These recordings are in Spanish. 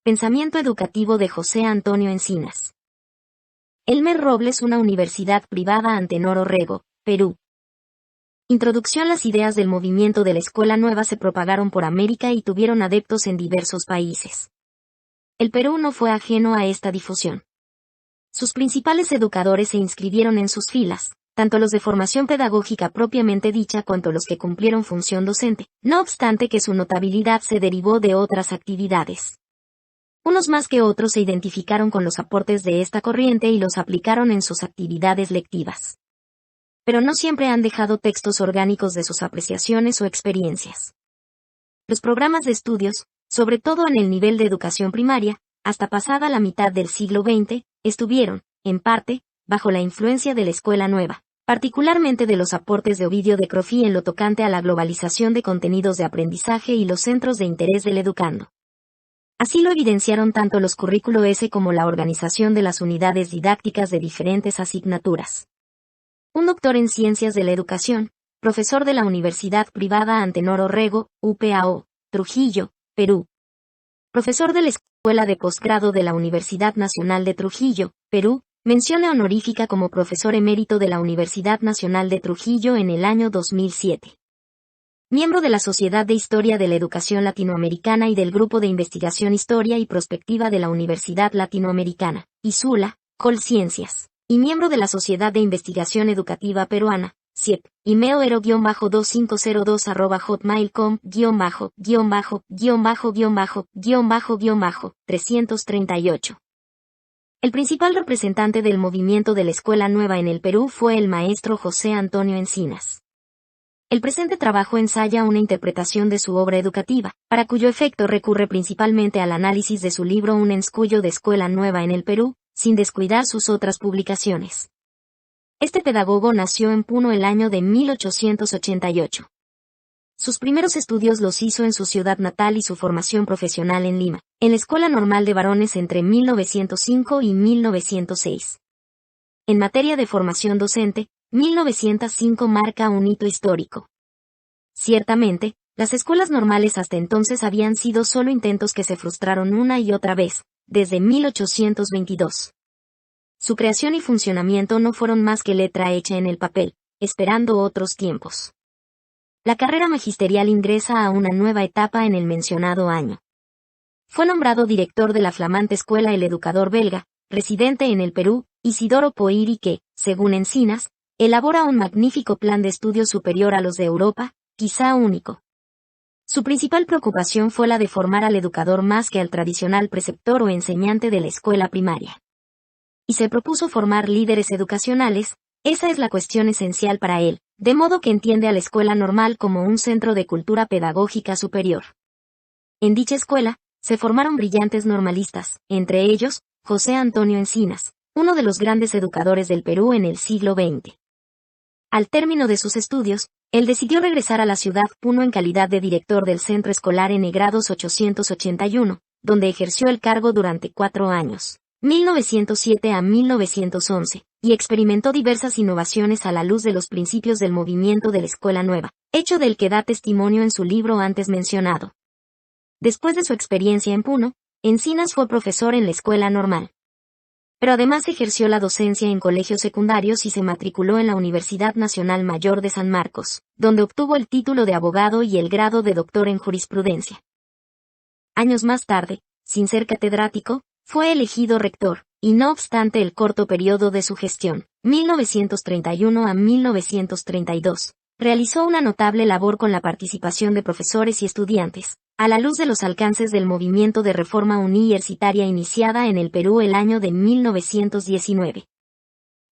Pensamiento educativo de José Antonio Encinas. Elmer Robles, una universidad privada Antenor Orrego, Perú. Introducción. Las ideas del movimiento de la Escuela Nueva se propagaron por América y tuvieron adeptos en diversos países. El Perú no fue ajeno a esta difusión. Sus principales educadores se inscribieron en sus filas, tanto los de formación pedagógica propiamente dicha cuanto los que cumplieron función docente, no obstante que su notabilidad se derivó de otras actividades. Unos más que otros se identificaron con los aportes de esta corriente y los aplicaron en sus actividades lectivas. Pero no siempre han dejado textos orgánicos de sus apreciaciones o experiencias. Los programas de estudios, sobre todo en el nivel de educación primaria, hasta pasada la mitad del siglo XX, estuvieron, en parte, bajo la influencia de la Escuela Nueva, particularmente de los aportes de Ovidio de Crofí en lo tocante a la globalización de contenidos de aprendizaje y los centros de interés del educando. Así lo evidenciaron tanto los currículo S como la organización de las unidades didácticas de diferentes asignaturas. Un doctor en Ciencias de la Educación, profesor de la Universidad Privada Antenor Orrego, UPAO, Trujillo, Perú. Profesor de la Escuela de Posgrado de la Universidad Nacional de Trujillo, Perú, mención honorífica como profesor emérito de la Universidad Nacional de Trujillo en el año 2007. Miembro de la Sociedad de Historia de la Educación Latinoamericana y del Grupo de Investigación Historia y Prospectiva de la Universidad Latinoamericana, ISULA, Colciencias, y miembro de la Sociedad de Investigación Educativa Peruana, CIEP, email@hotmail.com/hotmail.com/338. El principal representante del movimiento de la Escuela Nueva en el Perú fue el maestro José Antonio Encinas. El presente trabajo ensaya una interpretación de su obra educativa, para cuyo efecto recurre principalmente al análisis de su libro Un enscuyo de Escuela Nueva en el Perú, sin descuidar sus otras publicaciones. Este pedagogo nació en Puno el año de 1888. Sus primeros estudios los hizo en su ciudad natal y su formación profesional en Lima, en la Escuela Normal de Varones entre 1905 y 1906. En materia de formación docente, 1905 marca un hito histórico. Ciertamente, las escuelas normales hasta entonces habían sido solo intentos que se frustraron una y otra vez, desde 1822. Su creación y funcionamiento no fueron más que letra hecha en el papel, esperando otros tiempos. La carrera magisterial ingresa a una nueva etapa en el mencionado año. Fue nombrado director de la flamante escuela el educador belga, residente en el Perú, Isidoro Poiri que, según Encinas, elabora un magnífico plan de estudio superior a los de Europa, quizá único. Su principal preocupación fue la de formar al educador más que al tradicional preceptor o enseñante de la escuela primaria. Y se propuso formar líderes educacionales, esa es la cuestión esencial para él, de modo que entiende a la escuela normal como un centro de cultura pedagógica superior. En dicha escuela, se formaron brillantes normalistas, entre ellos, José Antonio Encinas, uno de los grandes educadores del Perú en el siglo XX. Al término de sus estudios, él decidió regresar a la ciudad Puno en calidad de director del Centro Escolar N. Grados 881, donde ejerció el cargo durante 4 años, 1907 a 1911, y experimentó diversas innovaciones a la luz de los principios del movimiento de la Escuela Nueva, hecho del que da testimonio en su libro antes mencionado. Después de su experiencia en Puno, Encinas fue profesor en la Escuela Normal. Pero además ejerció la docencia en colegios secundarios y se matriculó en la Universidad Nacional Mayor de San Marcos, donde obtuvo el título de abogado y el grado de doctor en jurisprudencia. Años más tarde, sin ser catedrático, fue elegido rector, y no obstante el corto periodo de su gestión, 1931 a 1932, realizó una notable labor con la participación de profesores y estudiantes, a la luz de los alcances del movimiento de reforma universitaria iniciada en el Perú el año de 1919.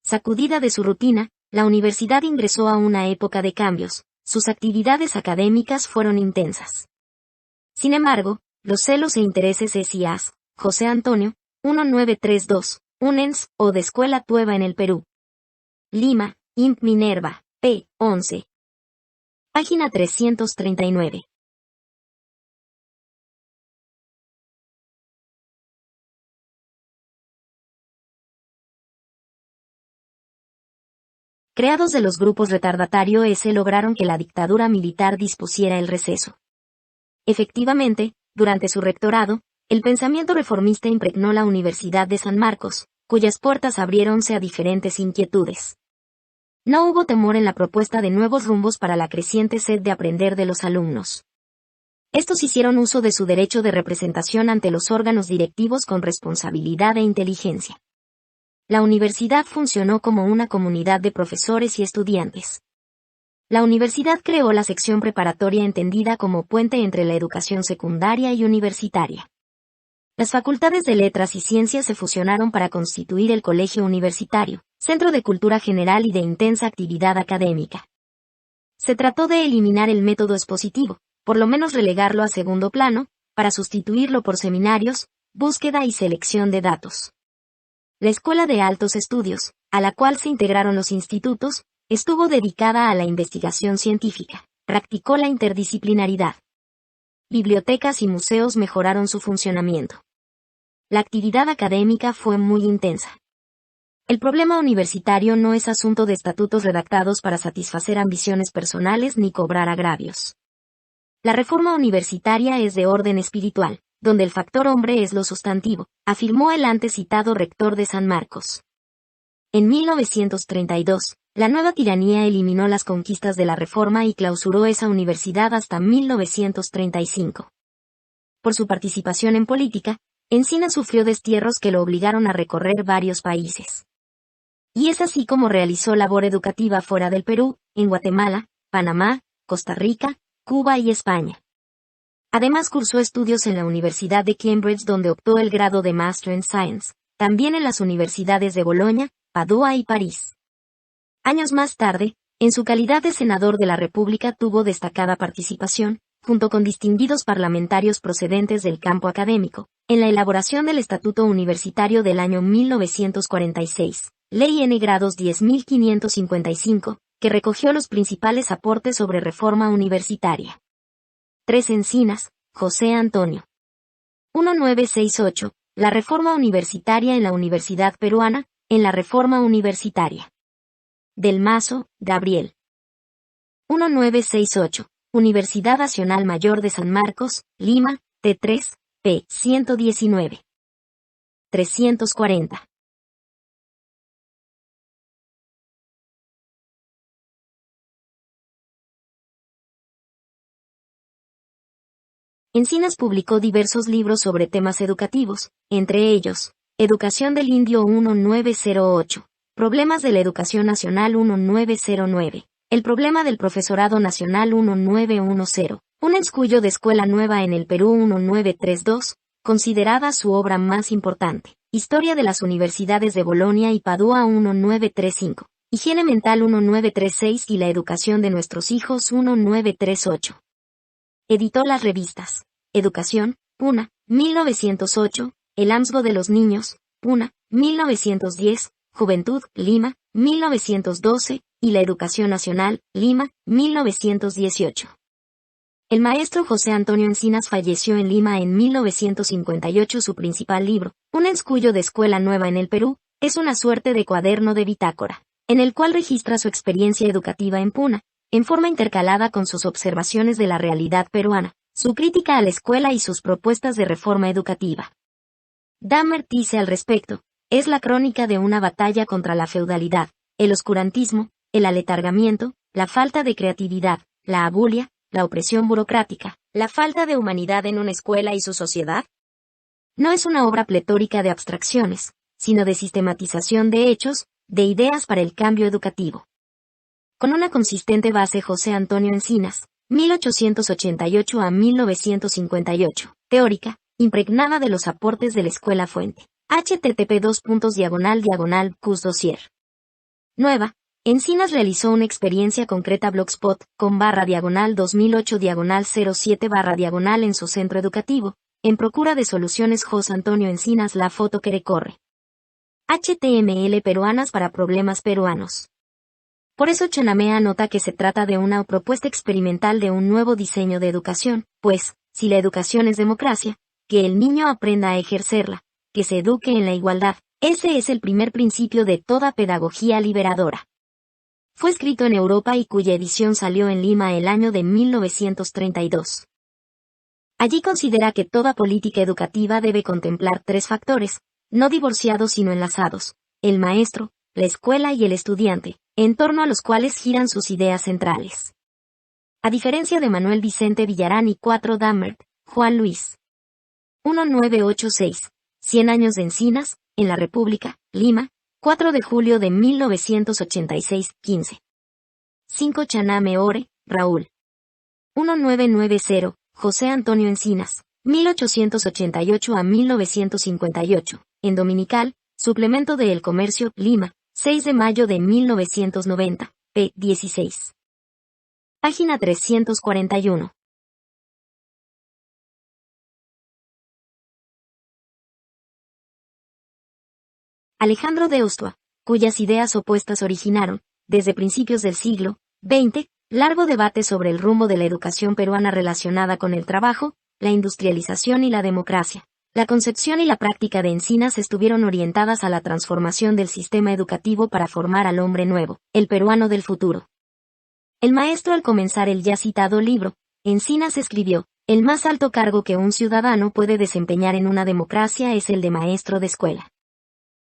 Sacudida de su rutina, la universidad ingresó a una época de cambios, sus actividades académicas fueron intensas. Sin embargo, los celos e intereses SIAS, José Antonio, 1932, UNENS, o de Escuela Tueva en el Perú. Lima, Imp Minerva, p. 11. Página 339. Creados de los grupos retardatario S lograron que la dictadura militar dispusiera el receso. Efectivamente, durante su rectorado, El pensamiento reformista impregnó la Universidad de San Marcos, cuyas puertas abriéronse a diferentes inquietudes. No hubo temor en la propuesta de nuevos rumbos para la creciente sed de aprender de los alumnos. Estos hicieron uso de su derecho de representación ante los órganos directivos con responsabilidad e inteligencia. La universidad funcionó como una comunidad de profesores y estudiantes. La universidad creó la sección preparatoria entendida como puente entre la educación secundaria y universitaria. Las facultades de letras y ciencias se fusionaron para constituir el colegio universitario, centro de cultura general y de intensa actividad académica. Se trató de eliminar el método expositivo, por lo menos relegarlo a segundo plano, para sustituirlo por seminarios, búsqueda y selección de datos. La Escuela de Altos Estudios, a la cual se integraron los institutos, estuvo dedicada a la investigación científica, practicó la interdisciplinaridad. Bibliotecas y museos mejoraron su funcionamiento. La actividad académica fue muy intensa. El problema universitario no es asunto de estatutos redactados para satisfacer ambiciones personales ni cobrar agravios. La reforma universitaria es de orden espiritual, donde el factor hombre es lo sustantivo, afirmó el antes citado rector de San Marcos. En 1932, la nueva tiranía eliminó las conquistas de la reforma y clausuró esa universidad hasta 1935. Por su participación en política, Encinas sufrió destierros que lo obligaron a recorrer varios países. Y es así como realizó labor educativa fuera del Perú, en Guatemala, Panamá, Costa Rica, Cuba y España. Además cursó estudios en la Universidad de Cambridge donde obtuvo el grado de Master in Science, también en las universidades de Bolonia, Padua y París. Años más tarde, en su calidad de senador de la República tuvo destacada participación, junto con distinguidos parlamentarios procedentes del campo académico, en la elaboración del Estatuto Universitario del año 1946, Ley N. Grados 10.555, que recogió los principales aportes sobre reforma universitaria. 3 Encinas, José Antonio. 1968, la reforma universitaria en la Universidad Peruana, en la reforma universitaria. Del Mazo, Gabriel. 1968, Universidad Nacional Mayor de San Marcos, Lima, T3, p. 119. 340. Encinas publicó diversos libros sobre temas educativos, entre ellos, Educación del Indio 1908, Problemas de la Educación Nacional 1909, El Problema del Profesorado Nacional 1910, un escuyo de Escuela Nueva en el Perú 1932, considerada su obra más importante, Historia de las Universidades de Bolonia y Padua 1935, Higiene Mental 1936 y La Educación de Nuestros Hijos 1938. Editó las revistas Educación, Puna, 1908, El Amsgo de los Niños, Puna, 1910, Juventud, Lima, 1912, y La Educación Nacional, Lima, 1918. El maestro José Antonio Encinas falleció en Lima en 1958. Su principal libro, Un escuyo de Escuela Nueva en el Perú, es una suerte de cuaderno de bitácora, en el cual registra su experiencia educativa en Puna, en forma intercalada con sus observaciones de la realidad peruana, su crítica a la escuela y sus propuestas de reforma educativa. Dahmer dice al respecto, es la crónica de una batalla contra la feudalidad, el oscurantismo, el aletargamiento, la falta de creatividad, la abulia, la opresión burocrática, la falta de humanidad en una escuela y su sociedad. No es una obra pletórica de abstracciones, sino de sistematización de hechos, de ideas para el cambio educativo. Con una consistente base José Antonio Encinas, 1888 a 1958, teórica, impregnada de los aportes de la escuela fuente. http://cus dossier. Nueva, Encinas realizó una experiencia concreta blogspot, con /2008/07/ en su centro educativo, en procura de soluciones José Antonio Encinas la foto que recorre. HTML peruanas para problemas peruanos. Por eso Chanamé anota que se trata de una propuesta experimental de un nuevo diseño de educación, pues, si la educación es democracia, que el niño aprenda a ejercerla, que se eduque en la igualdad, ese es el primer principio de toda pedagogía liberadora. Fue escrito en Europa y cuya edición salió en Lima el año de 1932. Allí considera que toda política educativa debe contemplar tres factores, no divorciados sino enlazados: el maestro, la escuela y el estudiante, en torno a los cuales giran sus ideas centrales. A diferencia de Manuel Vicente Villarán y 4 Dammert, Juan Luis. 1986. 100 años de Encinas, en la República, Lima, 4 de julio de 1986, 15. 5 Chaname Ore, Raúl. 1990, José Antonio Encinas, 1888 a 1958, en Dominical, Suplemento de El Comercio, Lima, 6 de mayo de 1990, p. 16. Página 341. Alejandro de Ostua, cuyas ideas opuestas originaron, desde principios del siglo XX, largo debate sobre el rumbo de la educación peruana relacionada con el trabajo, la industrialización y la democracia. La concepción y la práctica de Encinas estuvieron orientadas a la transformación del sistema educativo para formar al hombre nuevo, el peruano del futuro. El maestro, al comenzar el ya citado libro, Encinas escribió: el más alto cargo que un ciudadano puede desempeñar en una democracia es el de maestro de escuela.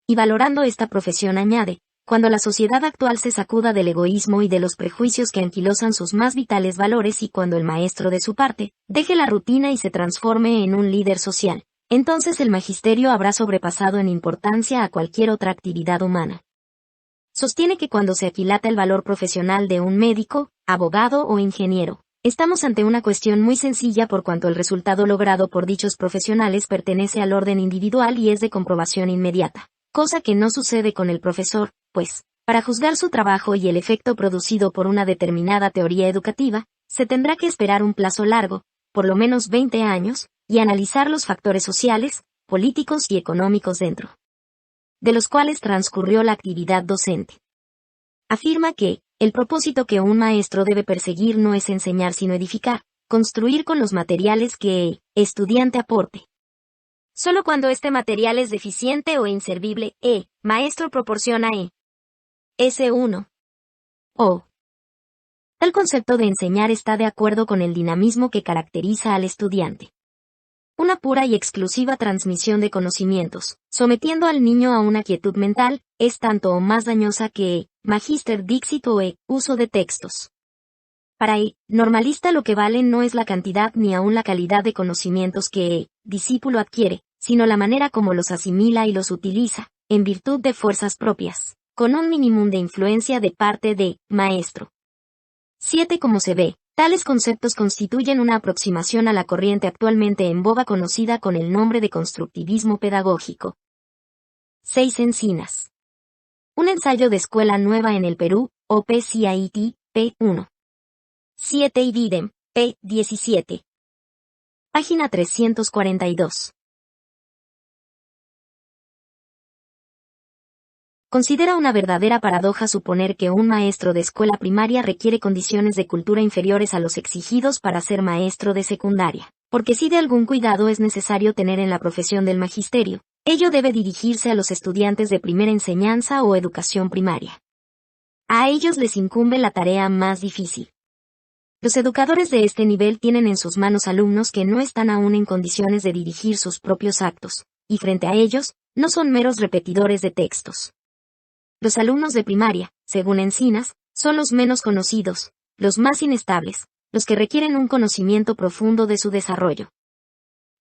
Y valorando esta profesión añade: cuando la sociedad actual se sacuda del egoísmo y de los prejuicios que anquilosan sus más vitales valores, y cuando el maestro de su parte deje la rutina y se transforme en un líder social, entonces el magisterio habrá sobrepasado en importancia a cualquier otra actividad humana. Sostiene que cuando se aquilata el valor profesional de un médico, abogado o ingeniero, estamos ante una cuestión muy sencilla, por cuanto el resultado logrado por dichos profesionales pertenece al orden individual y es de comprobación inmediata, cosa que no sucede con el profesor, pues, para juzgar su trabajo y el efecto producido por una determinada teoría educativa, se tendrá que esperar un plazo largo, por lo menos 20 años, y analizar los factores sociales, políticos y económicos dentro de los cuales transcurrió la actividad docente. Afirma que el propósito que un maestro debe perseguir no es enseñar sino edificar, construir con los materiales que el estudiante aporte. Solo cuando este material es deficiente o inservible, maestro proporciona S1. Tal concepto de enseñar está de acuerdo con el dinamismo que caracteriza al estudiante. Una pura y exclusiva transmisión de conocimientos, sometiendo al niño a una quietud mental, es tanto o más dañosa que Magister Dixit o uso de textos. Para normalista, lo que vale no es la cantidad ni aun la calidad de conocimientos que discípulo adquiere, sino la manera como los asimila y los utiliza, en virtud de fuerzas propias, con un minimum de influencia de parte de maestro. 7. Como se ve, tales conceptos constituyen una aproximación a la corriente actualmente en boga conocida con el nombre de constructivismo pedagógico. 6. Encinas. Un ensayo de escuela nueva en el Perú, OPCIT, p. 7 y Didem, p. 17. Página 342. Considera una verdadera paradoja suponer que un maestro de escuela primaria requiere condiciones de cultura inferiores a los exigidos para ser maestro de secundaria, porque si de algún cuidado es necesario tener en la profesión del magisterio, ello debe dirigirse a los estudiantes de primera enseñanza o educación primaria. A ellos les incumbe la tarea más difícil. Los educadores de este nivel tienen en sus manos alumnos que no están aún en condiciones de dirigir sus propios actos, y frente a ellos, no son meros repetidores de textos. Los alumnos de primaria, según Encinas, son los menos conocidos, los más inestables, los que requieren un conocimiento profundo de su desarrollo.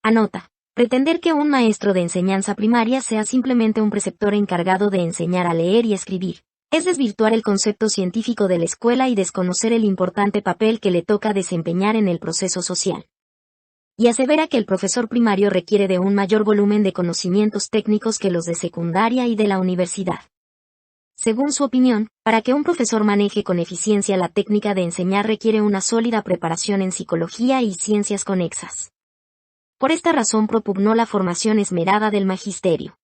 Anota: pretender que un maestro de enseñanza primaria sea simplemente un preceptor encargado de enseñar a leer y escribir, es desvirtuar el concepto científico de la escuela y desconocer el importante papel que le toca desempeñar en el proceso social. Y asevera que el profesor primario requiere de un mayor volumen de conocimientos técnicos que los de secundaria y de la universidad. Según su opinión, para que un profesor maneje con eficiencia la técnica de enseñar requiere una sólida preparación en psicología y ciencias conexas. Por esta razón propugnó la formación esmerada del magisterio.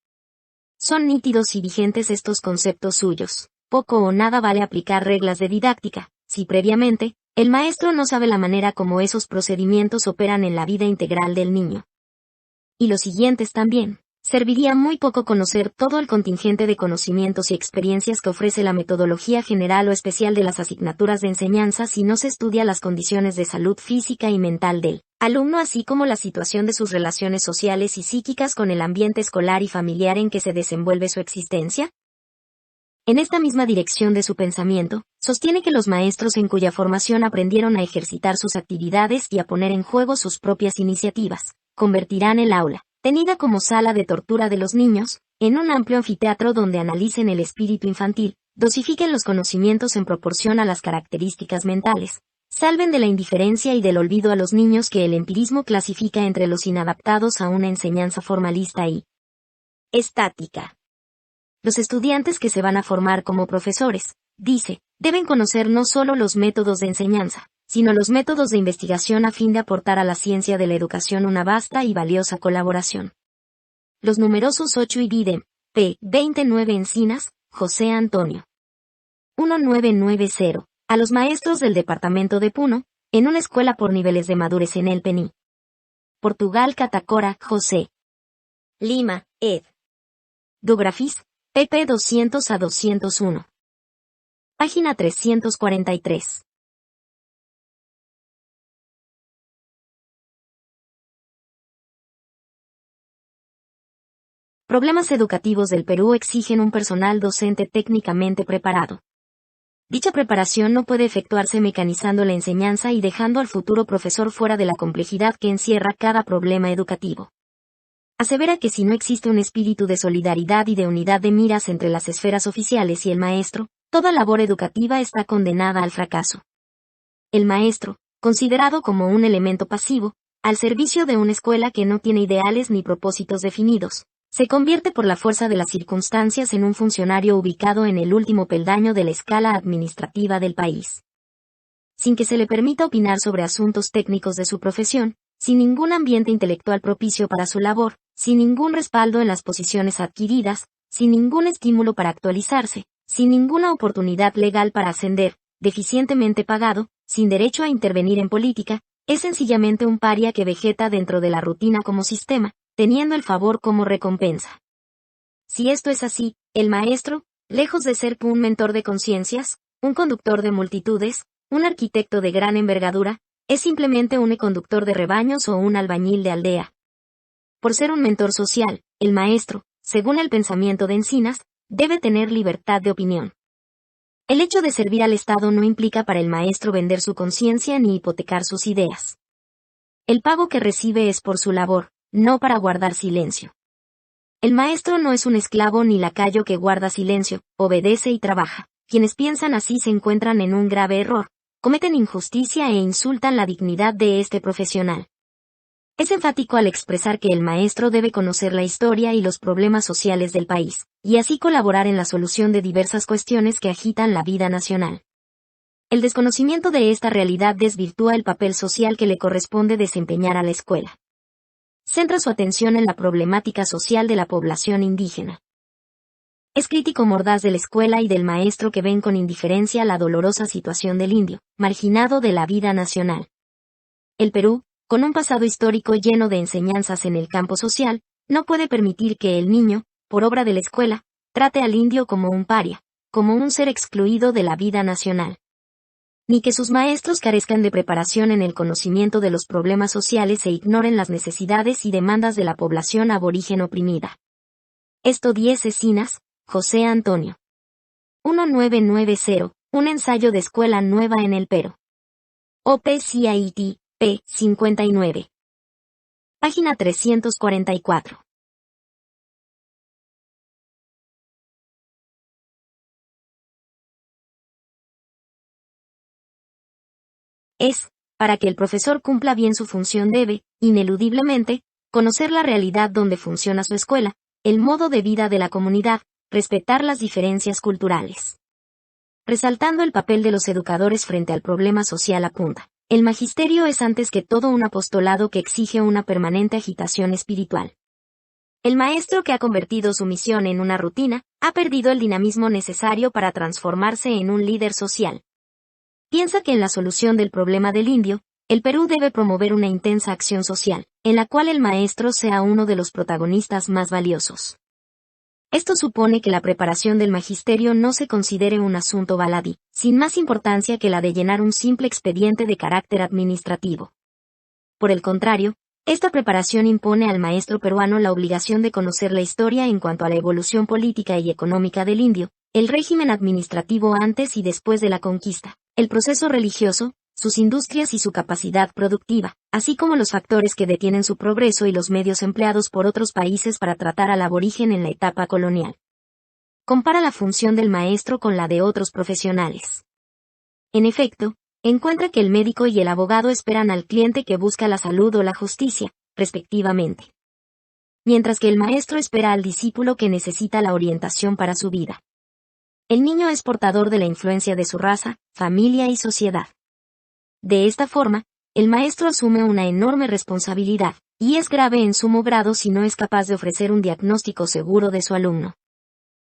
Son nítidos y vigentes estos conceptos suyos. Poco o nada vale aplicar reglas de didáctica, si previamente, el maestro no sabe la manera como esos procedimientos operan en la vida integral del niño. Y los siguientes también. Serviría muy poco conocer todo el contingente de conocimientos y experiencias que ofrece la metodología general o especial de las asignaturas de enseñanza si no se estudia las condiciones de salud física y mental del alumno, así como la situación de sus relaciones sociales y psíquicas con el ambiente escolar y familiar en que se desenvuelve su existencia. En esta misma dirección de su pensamiento, sostiene que los maestros en cuya formación aprendieron a ejercitar sus actividades y a poner en juego sus propias iniciativas, convertirán el aula, tenida como sala de tortura de los niños, en un amplio anfiteatro donde analicen el espíritu infantil, dosifiquen los conocimientos en proporción a las características mentales, salven de la indiferencia y del olvido a los niños que el empirismo clasifica entre los inadaptados a una enseñanza formalista y estática. Los estudiantes que se van a formar como profesores, dice, deben conocer no solo los métodos de enseñanza, sino los métodos de investigación a fin de aportar a la ciencia de la educación una vasta y valiosa colaboración. Los numerosos 8 y Bidem, p. 29 Encinas, José Antonio. 1990, a los maestros del departamento de Puno, en una escuela por niveles de madurez en el Pení. Portugal Catacora, José. Lima, ed. Dografis, pp 200 a 201. Página 343. Problemas educativos del Perú exigen un personal docente técnicamente preparado. Dicha preparación no puede efectuarse mecanizando la enseñanza y dejando al futuro profesor fuera de la complejidad que encierra cada problema educativo. Asevera que si no existe un espíritu de solidaridad y de unidad de miras entre las esferas oficiales y el maestro, toda labor educativa está condenada al fracaso. El maestro, considerado como un elemento pasivo, al servicio de una escuela que no tiene ideales ni propósitos definidos, se convierte por la fuerza de las circunstancias en un funcionario ubicado en el último peldaño de la escala administrativa del país. Sin que se le permita opinar sobre asuntos técnicos de su profesión, sin ningún ambiente intelectual propicio para su labor, sin ningún respaldo en las posiciones adquiridas, sin ningún estímulo para actualizarse, sin ninguna oportunidad legal para ascender, deficientemente pagado, sin derecho a intervenir en política, es sencillamente un paria que vegeta dentro de la rutina como sistema, teniendo el favor como recompensa. Si esto es así, el maestro, lejos de ser un mentor de conciencias, un conductor de multitudes, un arquitecto de gran envergadura, es simplemente un conductor de rebaños o un albañil de aldea. Por ser un mentor social, el maestro, según el pensamiento de Encinas, debe tener libertad de opinión. El hecho de servir al Estado no implica para el maestro vender su conciencia ni hipotecar sus ideas. El pago que recibe es por su labor, no para guardar silencio. El maestro no es un esclavo ni lacayo que guarda silencio, obedece y trabaja. Quienes piensan así se encuentran en un grave error, cometen injusticia e insultan la dignidad de este profesional. Es enfático al expresar que el maestro debe conocer la historia y los problemas sociales del país, y así colaborar en la solución de diversas cuestiones que agitan la vida nacional. El desconocimiento de esta realidad desvirtúa el papel social que le corresponde desempeñar a la escuela. Centra su atención en la problemática social de la población indígena. Es crítico mordaz de la escuela y del maestro que ven con indiferencia la dolorosa situación del indio, marginado de la vida nacional. El Perú, con un pasado histórico lleno de enseñanzas en el campo social, no puede permitir que el niño, por obra de la escuela, trate al indio como un paria, como un ser excluido de la vida nacional. Ni que sus maestros carezcan de preparación en el conocimiento de los problemas sociales e ignoren las necesidades y demandas de la población aborigen oprimida. Esto 10 Encinas, José Antonio. 1990, un ensayo de escuela nueva en el Perú. OPCIT, p. 59. Página 344. Para que el profesor cumpla bien su función debe, ineludiblemente, conocer la realidad donde funciona su escuela, el modo de vida de la comunidad, respetar las diferencias culturales. Resaltando el papel de los educadores frente al problema social apunta. El magisterio es antes que todo un apostolado que exige una permanente agitación espiritual. El maestro que ha convertido su misión en una rutina, ha perdido el dinamismo necesario para transformarse en un líder social. Piensa que en la solución del problema del indio, El Perú debe promover una intensa acción social, en la cual el maestro sea uno de los protagonistas más valiosos. Esto supone que la preparación del magisterio no se considere un asunto baladí, sin más importancia que la de llenar un simple expediente de carácter administrativo. Por el contrario, esta preparación impone al maestro peruano la obligación de conocer la historia en cuanto a la evolución política y económica del indio, el régimen administrativo antes y después de la conquista, el proceso religioso, sus industrias y su capacidad productiva, así como los factores que detienen su progreso y los medios empleados por otros países para tratar al aborigen en la etapa colonial. Compara la función del maestro con la de otros profesionales. En efecto, encuentra que el médico y el abogado esperan al cliente que busca la salud o la justicia, respectivamente. Mientras que el maestro espera al discípulo que necesita la orientación para su vida. El niño es portador de la influencia de su raza, familia y sociedad. De esta forma, el maestro asume una enorme responsabilidad, y es grave en sumo grado si no es capaz de ofrecer un diagnóstico seguro de su alumno.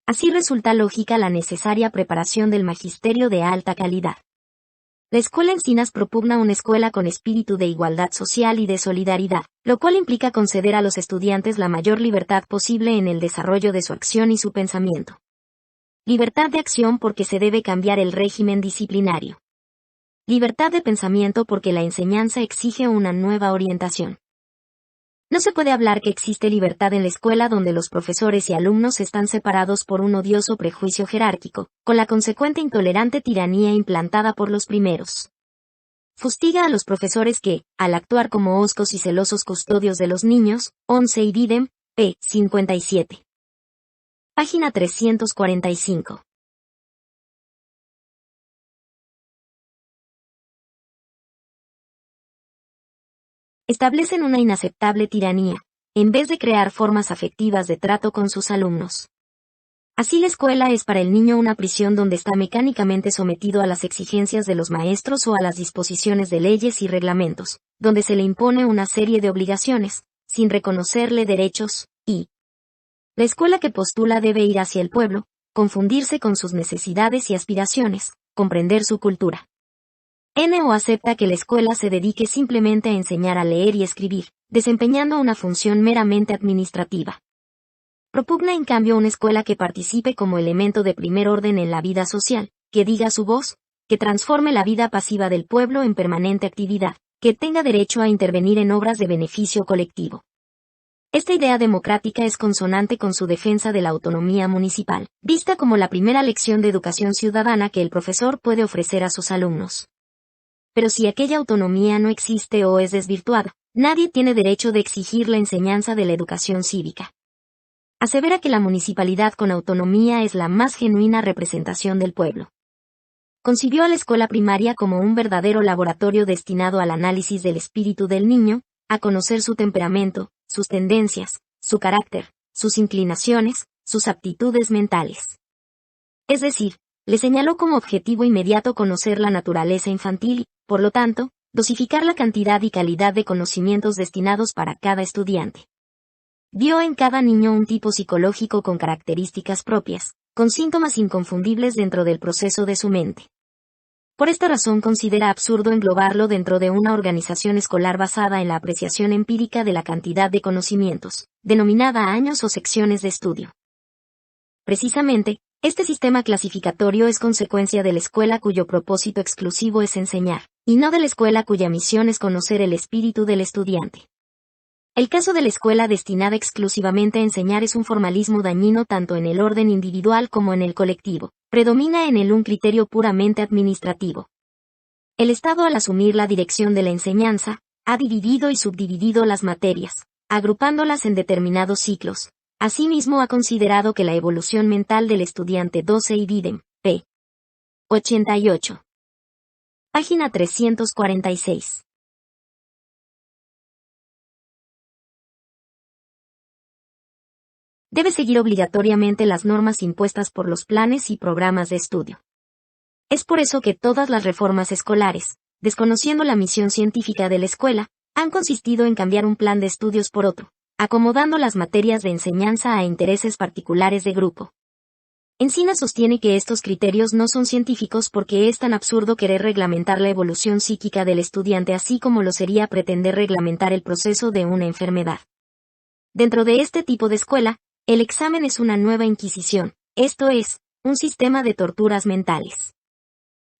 Así resulta lógica la necesaria preparación del magisterio de alta calidad. La Escuela Encinas propugna una escuela con espíritu de igualdad social y de solidaridad, lo cual implica conceder a los estudiantes la mayor libertad posible en el desarrollo de su acción y su pensamiento. Libertad de acción porque se debe cambiar el régimen disciplinario. Libertad de pensamiento porque la enseñanza exige una nueva orientación. No se puede hablar que existe libertad en la escuela donde los profesores y alumnos están separados por un odioso prejuicio jerárquico, con la consecuente intolerante tiranía implantada por los primeros. Fustiga a los profesores que, al actuar como hoscos y celosos custodios de los niños, 11 y Didem, p. 57. Página 345. Establecen una inaceptable tiranía, en vez de crear formas afectivas de trato con sus alumnos. Así la escuela es para el niño una prisión donde está mecánicamente sometido a las exigencias de los maestros o a las disposiciones de leyes y reglamentos, donde se le impone una serie de obligaciones, sin reconocerle derechos, y la escuela que postula debe ir hacia el pueblo, confundirse con sus necesidades y aspiraciones, comprender su cultura. O acepta que la escuela se dedique simplemente a enseñar a leer y escribir, desempeñando una función meramente administrativa. Propugna en cambio una escuela que participe como elemento de primer orden en la vida social, que diga su voz, que transforme la vida pasiva del pueblo en permanente actividad, que tenga derecho a intervenir en obras de beneficio colectivo. Esta idea democrática es consonante con su defensa de la autonomía municipal, vista como la primera lección de educación ciudadana que el profesor puede ofrecer a sus alumnos. Pero si aquella autonomía no existe o es desvirtuada, nadie tiene derecho de exigir la enseñanza de la educación cívica. Asevera que la municipalidad con autonomía es la más genuina representación del pueblo. Concibió a la escuela primaria como un verdadero laboratorio destinado al análisis del espíritu del niño, a conocer su temperamento, sus tendencias, su carácter, sus inclinaciones, sus aptitudes mentales. Es decir, le señaló como objetivo inmediato conocer la naturaleza infantil y, por lo tanto, dosificar la cantidad y calidad de conocimientos destinados para cada estudiante. Vio en cada niño un tipo psicológico con características propias, con síntomas inconfundibles dentro del proceso de su mente. Por esta razón considera absurdo englobarlo dentro de una organización escolar basada en la apreciación empírica de la cantidad de conocimientos, denominada años o secciones de estudio. Precisamente, este sistema clasificatorio es consecuencia de la escuela cuyo propósito exclusivo es enseñar, y no de la escuela cuya misión es conocer el espíritu del estudiante. El caso de la escuela destinada exclusivamente a enseñar es un formalismo dañino tanto en el orden individual como en el colectivo. Predomina en él un criterio puramente administrativo. El Estado, al asumir la dirección de la enseñanza, ha dividido y subdividido las materias, agrupándolas en determinados ciclos. Asimismo ha considerado que la evolución mental del estudiante 12 y Didem, p. 88. Página 346. Debe seguir obligatoriamente las normas impuestas por los planes y programas de estudio. Es por eso que todas las reformas escolares, desconociendo la misión científica de la escuela, han consistido en cambiar un plan de estudios por otro, acomodando las materias de enseñanza a intereses particulares de grupo. Encinas sostiene que estos criterios no son científicos porque es tan absurdo querer reglamentar la evolución psíquica del estudiante así como lo sería pretender reglamentar el proceso de una enfermedad. Dentro de este tipo de escuela, el examen es una nueva inquisición, esto es, un sistema de torturas mentales.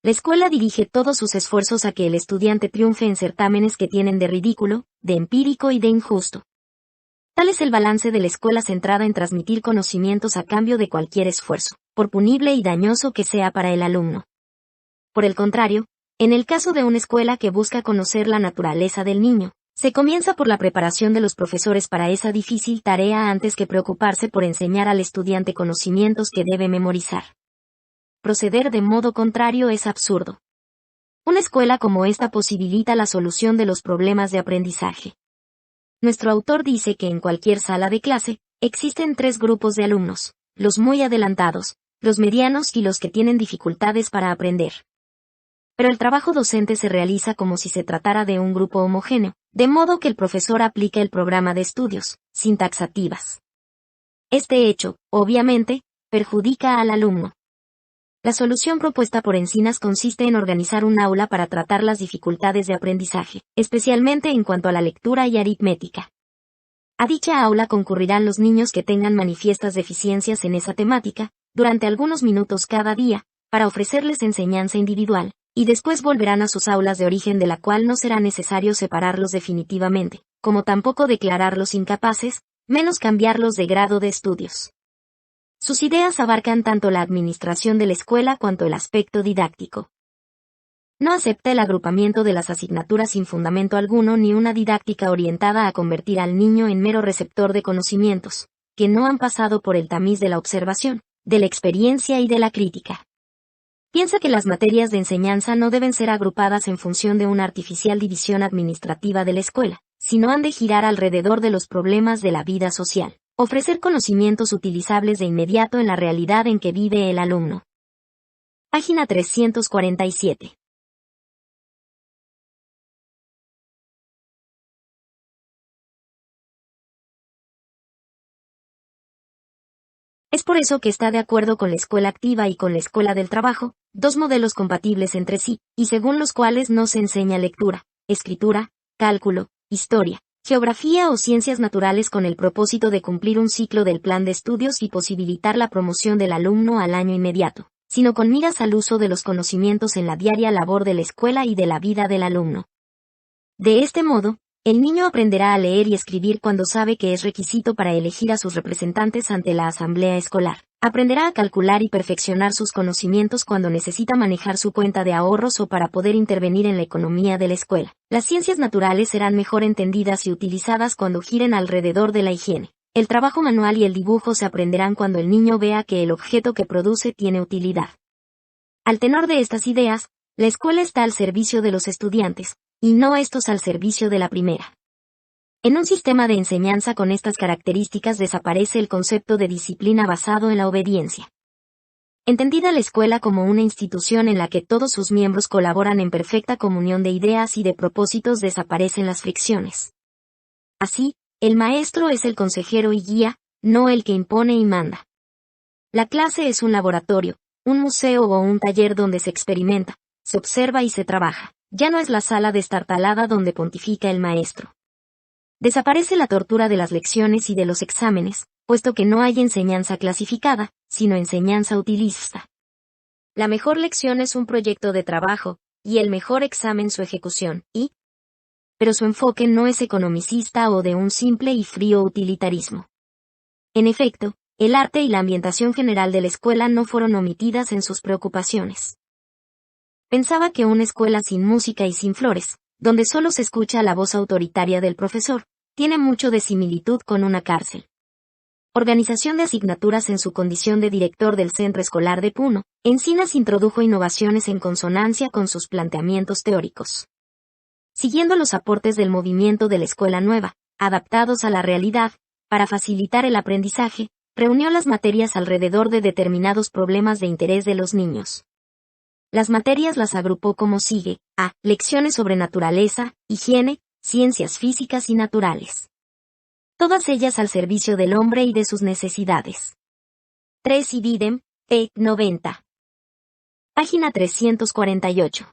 La escuela dirige todos sus esfuerzos a que el estudiante triunfe en certámenes que tienen de ridículo, de empírico y de injusto. Tal es el balance de la escuela centrada en transmitir conocimientos a cambio de cualquier esfuerzo, por punible y dañoso que sea para el alumno. Por el contrario, en el caso de una escuela que busca conocer la naturaleza del niño, se comienza por la preparación de los profesores para esa difícil tarea antes que preocuparse por enseñar al estudiante conocimientos que debe memorizar. Proceder de modo contrario es absurdo. Una escuela como esta posibilita la solución de los problemas de aprendizaje. Nuestro autor dice que en cualquier sala de clase, existen 3 grupos de alumnos, los muy adelantados, los medianos y los que tienen dificultades para aprender. Pero el trabajo docente se realiza como si se tratara de un grupo homogéneo, de modo que el profesor aplica el programa de estudios, sin taxativas. Este hecho, obviamente, perjudica al alumno. La solución propuesta por Encinas consiste en organizar un aula para tratar las dificultades de aprendizaje, especialmente en cuanto a la lectura y aritmética. A dicha aula concurrirán los niños que tengan manifiestas deficiencias en esa temática, durante algunos minutos cada día, para ofrecerles enseñanza individual, y después volverán a sus aulas de origen de la cual no será necesario separarlos definitivamente, como tampoco declararlos incapaces, menos cambiarlos de grado de estudios. Sus ideas abarcan tanto la administración de la escuela cuanto el aspecto didáctico. No acepta el agrupamiento de las asignaturas sin fundamento alguno ni una didáctica orientada a convertir al niño en mero receptor de conocimientos, que no han pasado por el tamiz de la observación, de la experiencia y de la crítica. Piensa que las materias de enseñanza no deben ser agrupadas en función de una artificial división administrativa de la escuela, sino han de girar alrededor de los problemas de la vida social. Ofrecer conocimientos utilizables de inmediato en la realidad en que vive el alumno. Página 347. Es por eso que está de acuerdo con la escuela activa y con la escuela del trabajo, 2 modelos compatibles entre sí, y según los cuales no se enseña lectura, escritura, cálculo, historia, geografía o ciencias naturales con el propósito de cumplir un ciclo del plan de estudios y posibilitar la promoción del alumno al año inmediato, sino con miras al uso de los conocimientos en la diaria labor de la escuela y de la vida del alumno. De este modo, el niño aprenderá a leer y escribir cuando sabe que es requisito para elegir a sus representantes ante la asamblea escolar. Aprenderá a calcular y perfeccionar sus conocimientos cuando necesita manejar su cuenta de ahorros o para poder intervenir en la economía de la escuela. Las ciencias naturales serán mejor entendidas y utilizadas cuando giren alrededor de la higiene. El trabajo manual y el dibujo se aprenderán cuando el niño vea que el objeto que produce tiene utilidad. Al tenor de estas ideas, la escuela está al servicio de los estudiantes, y no estos al servicio de la primera. En un sistema de enseñanza con estas características desaparece el concepto de disciplina basado en la obediencia. Entendida la escuela como una institución en la que todos sus miembros colaboran en perfecta comunión de ideas y de propósitos, desaparecen las fricciones. Así, el maestro es el consejero y guía, no el que impone y manda. La clase es un laboratorio, un museo o un taller donde se experimenta, se observa y se trabaja. Ya no es la sala destartalada donde pontifica el maestro. Desaparece la tortura de las lecciones y de los exámenes, puesto que no hay enseñanza clasificada, sino enseñanza utilista. La mejor lección es un proyecto de trabajo, y el mejor examen su ejecución, pero su enfoque no es economicista o de un simple y frío utilitarismo. En efecto, el arte y la ambientación general de la escuela no fueron omitidas en sus preocupaciones. Pensaba que una escuela sin música y sin flores, donde solo se escucha la voz autoritaria del profesor, tiene mucho de similitud con una cárcel. Organización de asignaturas. En su condición de director del centro escolar de Puno, Encinas introdujo innovaciones en consonancia con sus planteamientos teóricos. Siguiendo los aportes del movimiento de la escuela nueva, adaptados a la realidad, para facilitar el aprendizaje, reunió las materias alrededor de determinados problemas de interés de los niños. Las materias las agrupó como sigue: A. Lecciones sobre naturaleza, higiene, ciencias físicas y naturales. Todas ellas al servicio del hombre y de sus necesidades. 3. Idem, p. 90. Página 348.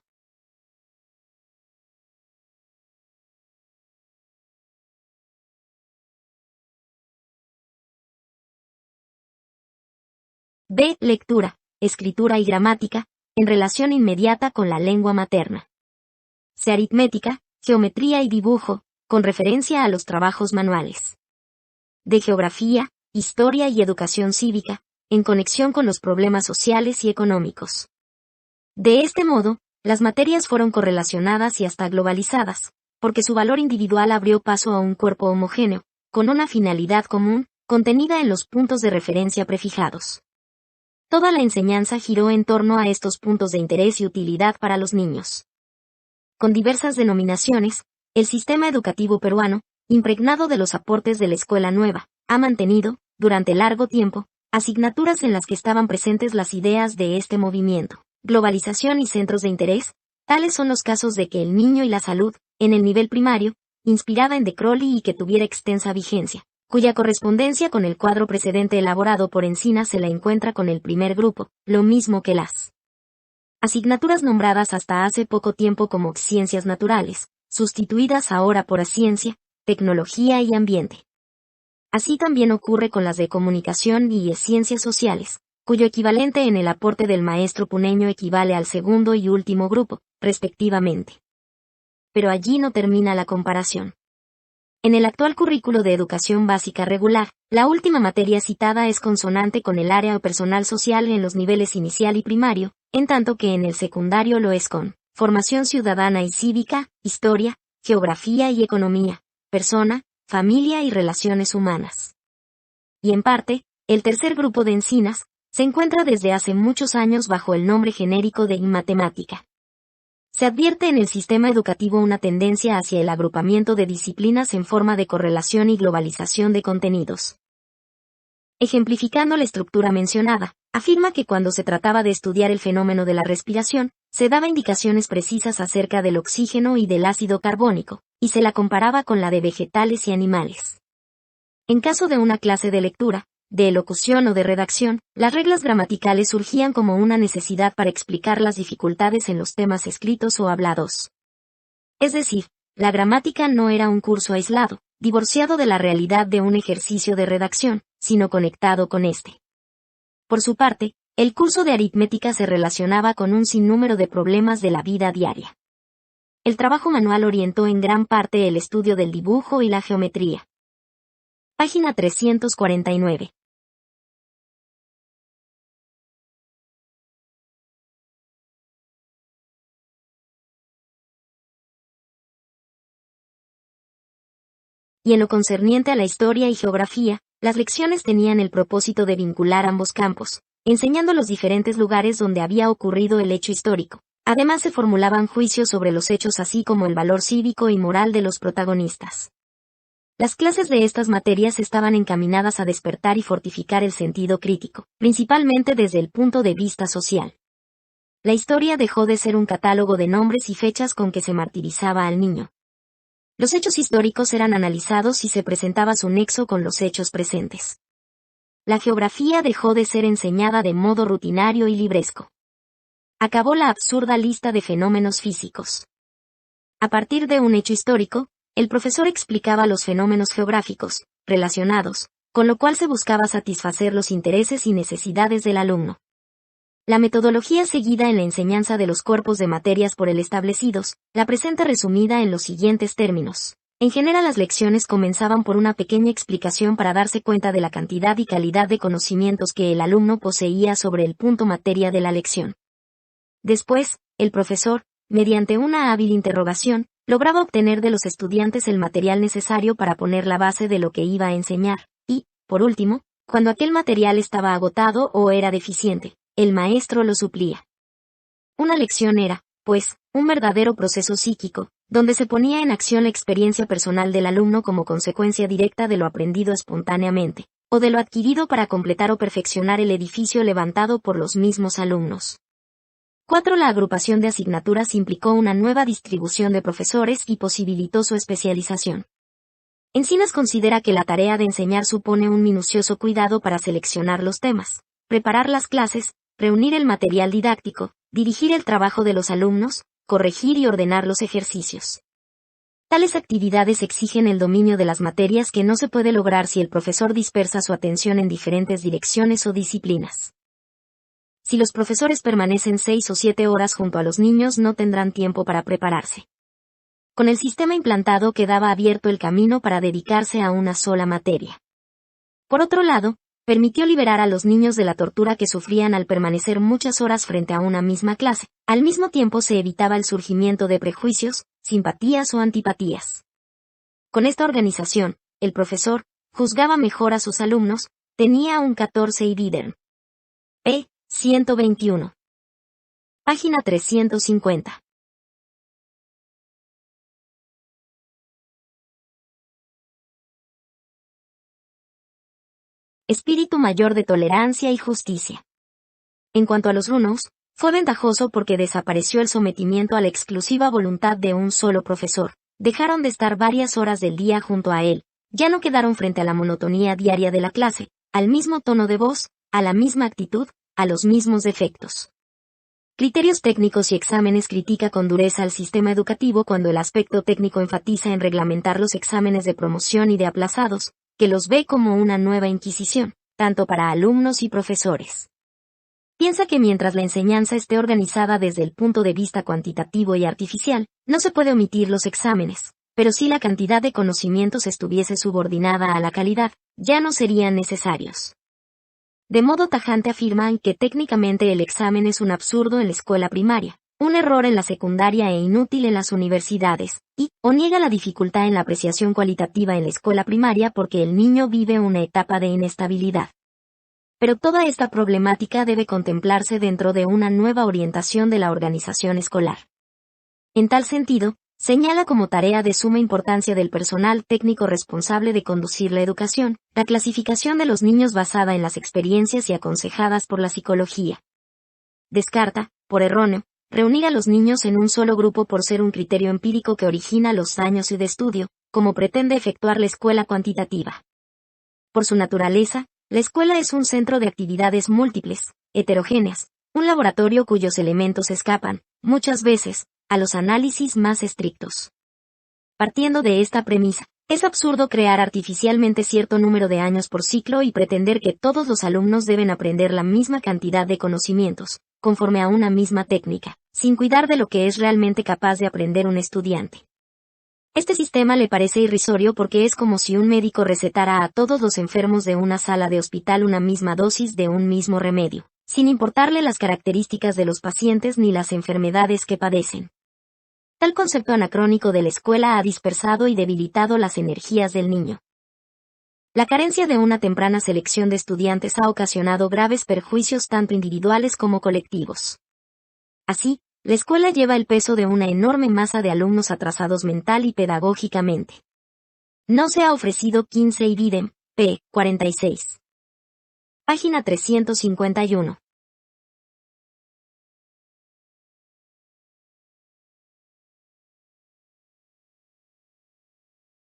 B. Lectura, escritura y gramática, en relación inmediata con la lengua materna. C. Aritmética, geometría y dibujo, con referencia a los trabajos manuales. D. Geografía, historia y educación cívica, en conexión con los problemas sociales y económicos. De este modo, las materias fueron correlacionadas y hasta globalizadas, porque su valor individual abrió paso a un cuerpo homogéneo, con una finalidad común, contenida en los puntos de referencia prefijados. Toda la enseñanza giró en torno a estos puntos de interés y utilidad para los niños. Con diversas denominaciones, el sistema educativo peruano, impregnado de los aportes de la Escuela Nueva, ha mantenido, durante largo tiempo, asignaturas en las que estaban presentes las ideas de este movimiento, globalización y centros de interés. Tales son los casos de que el niño y la salud, en el nivel primario, inspirada en de Crowley y que tuviera extensa vigencia, cuya correspondencia con el cuadro precedente elaborado por Encinas se la encuentra con el primer grupo, lo mismo que las asignaturas nombradas hasta hace poco tiempo como ciencias naturales, sustituidas ahora por ciencia, tecnología y ambiente. Así también ocurre con las de comunicación y ciencias sociales, cuyo equivalente en el aporte del maestro puneño equivale al segundo y último grupo, respectivamente. Pero allí no termina la comparación. En el actual currículo de educación básica regular, la última materia citada es consonante con el área o personal social en los niveles inicial y primario, en tanto que en el secundario lo es con formación ciudadana y cívica, historia, geografía y economía, persona, familia y relaciones humanas. Y en parte, el tercer grupo de Encinas, se encuentra desde hace muchos años bajo el nombre genérico de matemática. Se advierte en el sistema educativo una tendencia hacia el agrupamiento de disciplinas en forma de correlación y globalización de contenidos. Ejemplificando la estructura mencionada, afirma que cuando se trataba de estudiar el fenómeno de la respiración, se daba indicaciones precisas acerca del oxígeno y del ácido carbónico, y se la comparaba con la de vegetales y animales. En caso de una clase de lectura, de elocución o de redacción, las reglas gramaticales surgían como una necesidad para explicar las dificultades en los temas escritos o hablados. Es decir, la gramática no era un curso aislado, divorciado de la realidad de un ejercicio de redacción, sino conectado con este. Por su parte, el curso de aritmética se relacionaba con un sinnúmero de problemas de la vida diaria. El trabajo manual orientó en gran parte el estudio del dibujo y la geometría. Página 349. Y en lo concerniente a la historia y geografía, las lecciones tenían el propósito de vincular ambos campos, enseñando los diferentes lugares donde había ocurrido el hecho histórico. Además se formulaban juicios sobre los hechos así como el valor cívico y moral de los protagonistas. Las clases de estas materias estaban encaminadas a despertar y fortificar el sentido crítico, principalmente desde el punto de vista social. La historia dejó de ser un catálogo de nombres y fechas con que se martirizaba al niño. Los hechos históricos eran analizados y se presentaba su nexo con los hechos presentes. La geografía dejó de ser enseñada de modo rutinario y libresco. Acabó la absurda lista de fenómenos físicos. A partir de un hecho histórico, el profesor explicaba los fenómenos geográficos, relacionados, con lo cual se buscaba satisfacer los intereses y necesidades del alumno. La metodología seguida en la enseñanza de los cuerpos de materias por él establecidos, la presenta resumida en los siguientes términos. En general las lecciones comenzaban por una pequeña explicación para darse cuenta de la cantidad y calidad de conocimientos que el alumno poseía sobre el punto materia de la lección. Después, el profesor, mediante una hábil interrogación, lograba obtener de los estudiantes el material necesario para poner la base de lo que iba a enseñar, y, por último, cuando aquel material estaba agotado o era deficiente, el maestro lo suplía. Una lección era, pues, un verdadero proceso psíquico, donde se ponía en acción la experiencia personal del alumno como consecuencia directa de lo aprendido espontáneamente, o de lo adquirido para completar o perfeccionar el edificio levantado por los mismos alumnos. 4. La agrupación de asignaturas implicó una nueva distribución de profesores y posibilitó su especialización. Encinas considera que la tarea de enseñar supone un minucioso cuidado para seleccionar los temas, preparar las clases, reunir el material didáctico, dirigir el trabajo de los alumnos, corregir y ordenar los ejercicios. Tales actividades exigen el dominio de las materias que no se puede lograr si el profesor dispersa su atención en diferentes direcciones o disciplinas. Si los profesores permanecen 6 o 7 horas junto a los niños, no tendrán tiempo para prepararse. Con el sistema implantado quedaba abierto el camino para dedicarse a una sola materia. Por otro lado, permitió liberar a los niños de la tortura que sufrían al permanecer muchas horas frente a una misma clase. Al mismo tiempo se evitaba el surgimiento de prejuicios, simpatías o antipatías. Con esta organización, el profesor juzgaba mejor a sus alumnos, tenía un 14 y Bidern. P. 121. Página 350. Espíritu mayor de tolerancia y justicia. En cuanto a los runos, fue ventajoso porque desapareció el sometimiento a la exclusiva voluntad de un solo profesor. Dejaron de estar varias horas del día junto a él, ya no quedaron frente a la monotonía diaria de la clase, al mismo tono de voz, a la misma actitud, a los mismos defectos. Criterios técnicos y exámenes critica con dureza al sistema educativo cuando el aspecto técnico enfatiza en reglamentar los exámenes de promoción y de aplazados, que los ve como una nueva inquisición, tanto para alumnos y profesores. Piensa que mientras la enseñanza esté organizada desde el punto de vista cuantitativo y artificial, no se puede omitir los exámenes, pero si la cantidad de conocimientos estuviese subordinada a la calidad, ya no serían necesarios. De modo tajante afirman que técnicamente el examen es un absurdo en la escuela primaria, un error en la secundaria e inútil en las universidades, o niega la dificultad en la apreciación cualitativa en la escuela primaria porque el niño vive una etapa de inestabilidad. Pero toda esta problemática debe contemplarse dentro de una nueva orientación de la organización escolar. En tal sentido, señala como tarea de suma importancia del personal técnico responsable de conducir la educación, la clasificación de los niños basada en las experiencias y aconsejadas por la psicología. Descarta, por erróneo, reunir a los niños en un solo grupo por ser un criterio empírico que origina los daños de estudio, como pretende efectuar la escuela cuantitativa. Por su naturaleza, la escuela es un centro de actividades múltiples, heterogéneas, un laboratorio cuyos elementos escapan, muchas veces, a los análisis más estrictos. Partiendo de esta premisa, es absurdo crear artificialmente cierto número de años por ciclo y pretender que todos los alumnos deben aprender la misma cantidad de conocimientos, conforme a una misma técnica, sin cuidar de lo que es realmente capaz de aprender un estudiante. Este sistema le parece irrisorio porque es como si un médico recetara a todos los enfermos de una sala de hospital una misma dosis de un mismo remedio, sin importarle las características de los pacientes ni las enfermedades que padecen. Tal concepto anacrónico de la escuela ha dispersado y debilitado las energías del niño. La carencia de una temprana selección de estudiantes ha ocasionado graves perjuicios tanto individuales como colectivos. Así, la escuela lleva el peso de una enorme masa de alumnos atrasados mental y pedagógicamente. No se ha ofrecido 15 y Bidem, p. 46. Página 351.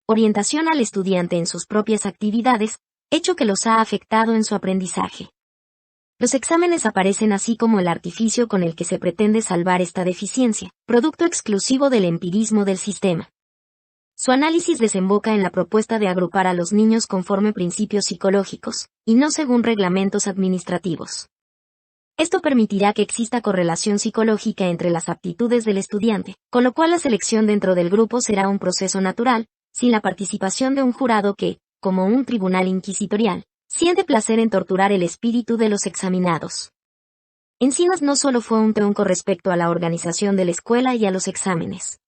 Orientación al estudiante en sus propias actividades, hecho que los ha afectado en su aprendizaje. Los exámenes aparecen así como el artificio con el que se pretende salvar esta deficiencia, producto exclusivo del empirismo del sistema. Su análisis desemboca en la propuesta de agrupar a los niños conforme principios psicológicos, y no según reglamentos administrativos. Esto permitirá que exista correlación psicológica entre las aptitudes del estudiante, con lo cual la selección dentro del grupo será un proceso natural, sin la participación de un jurado que, como un tribunal inquisitorial, siente placer en torturar el espíritu de los examinados. Encinas no solo fue un teórico respecto a la organización de la escuela y a los exámenes.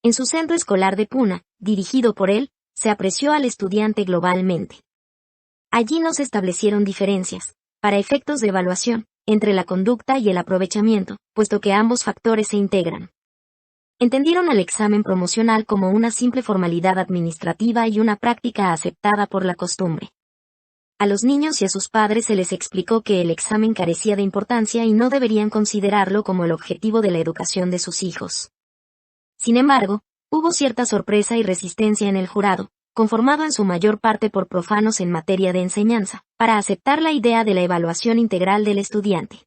En su centro escolar de Puna, dirigido por él, se apreció al estudiante globalmente. Allí no se establecieron diferencias, para efectos de evaluación, entre la conducta y el aprovechamiento, puesto que ambos factores se integran. Entendieron al examen promocional como una simple formalidad administrativa y una práctica aceptada por la costumbre. A los niños y a sus padres se les explicó que el examen carecía de importancia y no deberían considerarlo como el objetivo de la educación de sus hijos. Sin embargo, hubo cierta sorpresa y resistencia en el jurado, conformado en su mayor parte por profanos en materia de enseñanza, para aceptar la idea de la evaluación integral del estudiante.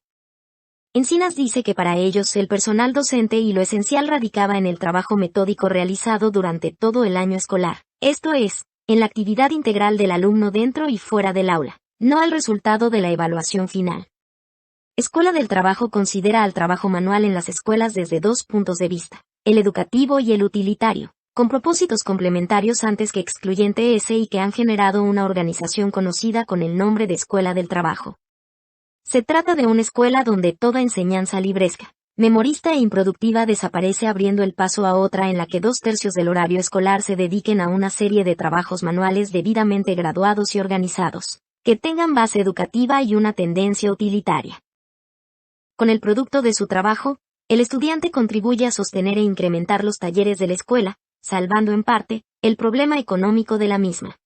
Encinas dice que para ellos el personal docente y lo esencial radicaba en el trabajo metódico realizado durante todo el año escolar, esto es, en la actividad integral del alumno dentro y fuera del aula, no al resultado de la evaluación final. Escuela del Trabajo considera al trabajo manual en las escuelas desde dos puntos de vista, el educativo y el utilitario, con propósitos complementarios antes que excluyente y que han generado una organización conocida con el nombre de Escuela del Trabajo. Se trata de una escuela donde toda enseñanza libresca, memorista e improductiva desaparece abriendo el paso a otra en la que 2/3 del horario escolar se dediquen a una serie de trabajos manuales debidamente graduados y organizados, que tengan base educativa y una tendencia utilitaria. Con el producto de su trabajo, el estudiante contribuye a sostener e incrementar los talleres de la escuela, salvando en parte el problema económico de la misma.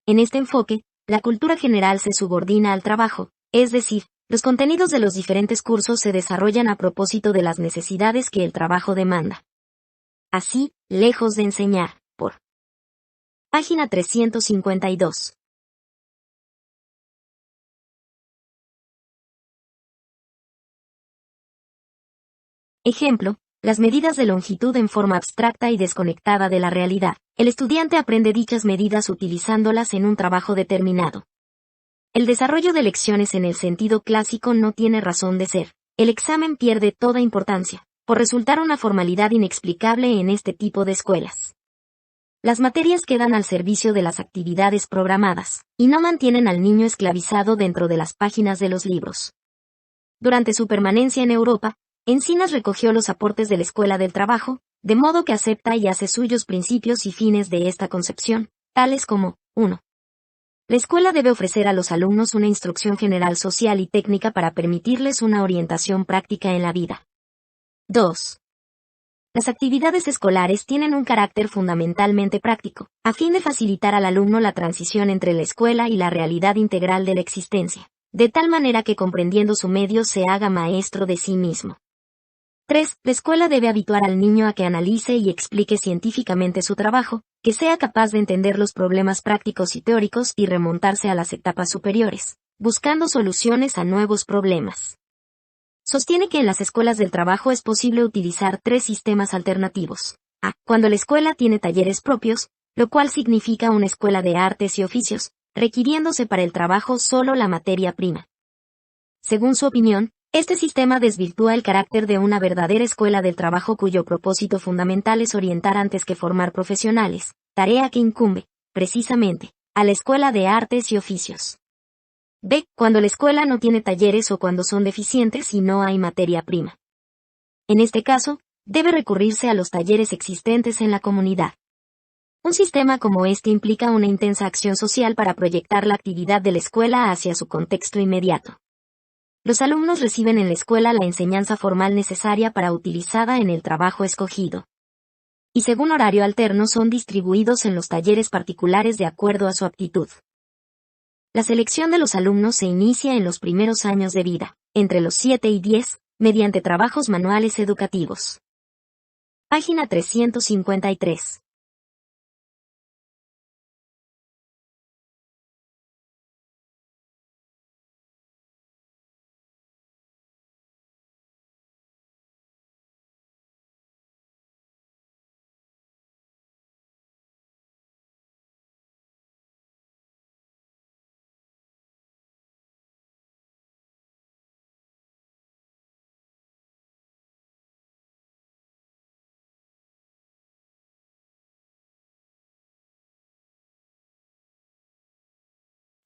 En este enfoque, la cultura general se subordina al trabajo, es decir, los contenidos de los diferentes cursos se desarrollan a propósito de las necesidades que el trabajo demanda. Así, lejos de enseñar, por página 352. Ejemplo, las medidas de longitud en forma abstracta y desconectada de la realidad. El estudiante aprende dichas medidas utilizándolas en un trabajo determinado. El desarrollo de lecciones en el sentido clásico no tiene razón de ser. El examen pierde toda importancia, por resultar una formalidad inexplicable en este tipo de escuelas. Las materias quedan al servicio de las actividades programadas, y no mantienen al niño esclavizado dentro de las páginas de los libros. Durante su permanencia en Europa, Encinas recogió los aportes de la Escuela del Trabajo, de modo que acepta y hace suyos principios y fines de esta concepción, tales como 1. La escuela debe ofrecer a los alumnos una instrucción general social y técnica para permitirles una orientación práctica en la vida. 2. Las actividades escolares tienen un carácter fundamentalmente práctico, a fin de facilitar al alumno la transición entre la escuela y la realidad integral de la existencia, de tal manera que comprendiendo su medio se haga maestro de sí mismo. 3. La escuela debe habituar al niño a que analice y explique científicamente su trabajo, que sea capaz de entender los problemas prácticos y teóricos y remontarse a las etapas superiores, buscando soluciones a nuevos problemas. Sostiene que en las escuelas del trabajo es posible utilizar 3 sistemas alternativos. A. Cuando la escuela tiene talleres propios, lo cual significa una escuela de artes y oficios, requiriéndose para el trabajo solo la materia prima. Según su opinión, este sistema desvirtúa el carácter de una verdadera escuela del trabajo cuyo propósito fundamental es orientar antes que formar profesionales, tarea que incumbe, precisamente, a la escuela de artes y oficios. B. Cuando la escuela no tiene talleres o cuando son deficientes y no hay materia prima. En este caso, debe recurrirse a los talleres existentes en la comunidad. Un sistema como este implica una intensa acción social para proyectar la actividad de la escuela hacia su contexto inmediato. Los alumnos reciben en la escuela la enseñanza formal necesaria para utilizada en el trabajo escogido. Y según horario alterno son distribuidos en los talleres particulares de acuerdo a su aptitud. La selección de los alumnos se inicia en los primeros años de vida, entre los 7 y 10, mediante trabajos manuales educativos. Página 353.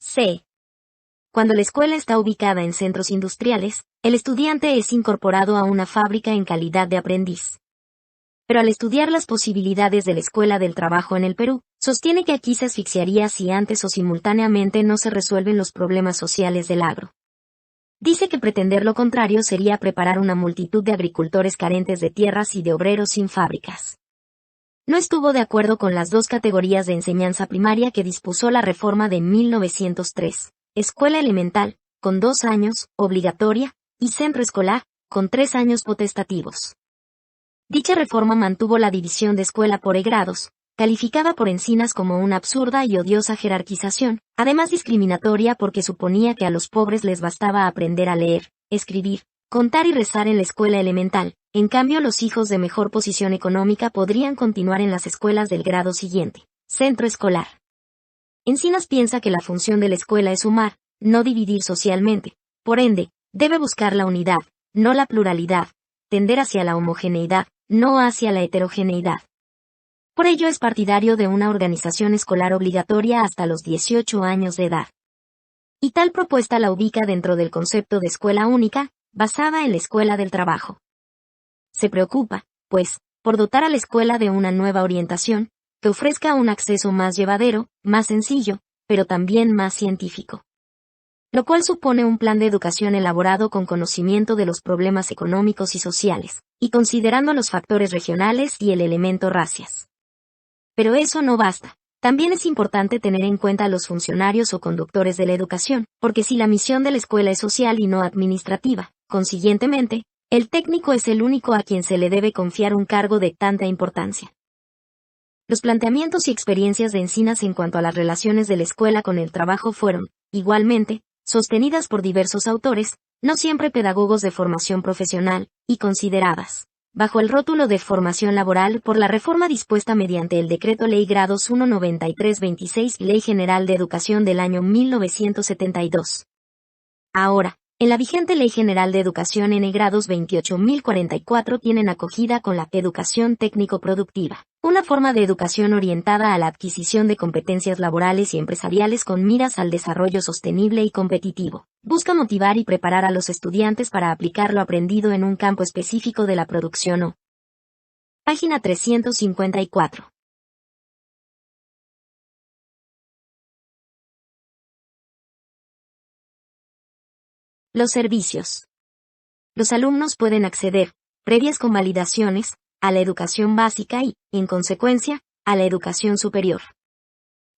C. Cuando la escuela está ubicada en centros industriales, el estudiante es incorporado a una fábrica en calidad de aprendiz. Pero al estudiar las posibilidades de la Escuela del Trabajo en el Perú, sostiene que aquí se asfixiaría si antes o simultáneamente no se resuelven los problemas sociales del agro. Dice que pretender lo contrario sería preparar una multitud de agricultores carentes de tierras y de obreros sin fábricas. No estuvo de acuerdo con las 2 categorías de enseñanza primaria que dispuso la reforma de 1903, escuela elemental, con 2 años, obligatoria, y centro escolar, con 3 años potestativos. Dicha reforma mantuvo la división de escuela por grados, calificaba por Encinas como una absurda y odiosa jerarquización, además discriminatoria porque suponía que a los pobres les bastaba aprender a leer, escribir, contar y rezar en la escuela elemental, en cambio los hijos de mejor posición económica podrían continuar en las escuelas del grado siguiente, centro escolar. Encinas piensa que la función de la escuela es sumar, no dividir socialmente, por ende, debe buscar la unidad, no la pluralidad, tender hacia la homogeneidad, no hacia la heterogeneidad. Por ello es partidario de una organización escolar obligatoria hasta los 18 años de edad. Y tal propuesta la ubica dentro del concepto de escuela única, basada en la escuela del trabajo. Se preocupa, pues, por dotar a la escuela de una nueva orientación, que ofrezca un acceso más llevadero, más sencillo, pero también más científico. Lo cual supone un plan de educación elaborado con conocimiento de los problemas económicos y sociales, y considerando los factores regionales y el elemento racias. Pero eso no basta. También es importante tener en cuenta a los funcionarios o conductores de la educación, porque si la misión de la escuela es social y no administrativa, consiguientemente, el técnico es el único a quien se le debe confiar un cargo de tanta importancia. Los planteamientos y experiencias de Encinas en cuanto a las relaciones de la escuela con el trabajo fueron, igualmente, sostenidas por diversos autores, no siempre pedagogos de formación profesional, y consideradas, bajo el rótulo de formación laboral por la reforma dispuesta mediante el Decreto Ley Grados 193-26 y Ley General de Educación del año 1972. Ahora, en la vigente Ley General de Educación N grados 28.044 tienen acogida con la educación técnico-productiva, una forma de educación orientada a la adquisición de competencias laborales y empresariales con miras al desarrollo sostenible y competitivo. Busca motivar y preparar a los estudiantes para aplicar lo aprendido en un campo específico de la producción o. Página 354. Los servicios. Los alumnos pueden acceder, previas convalidaciones, a la educación básica y, en consecuencia, a la educación superior.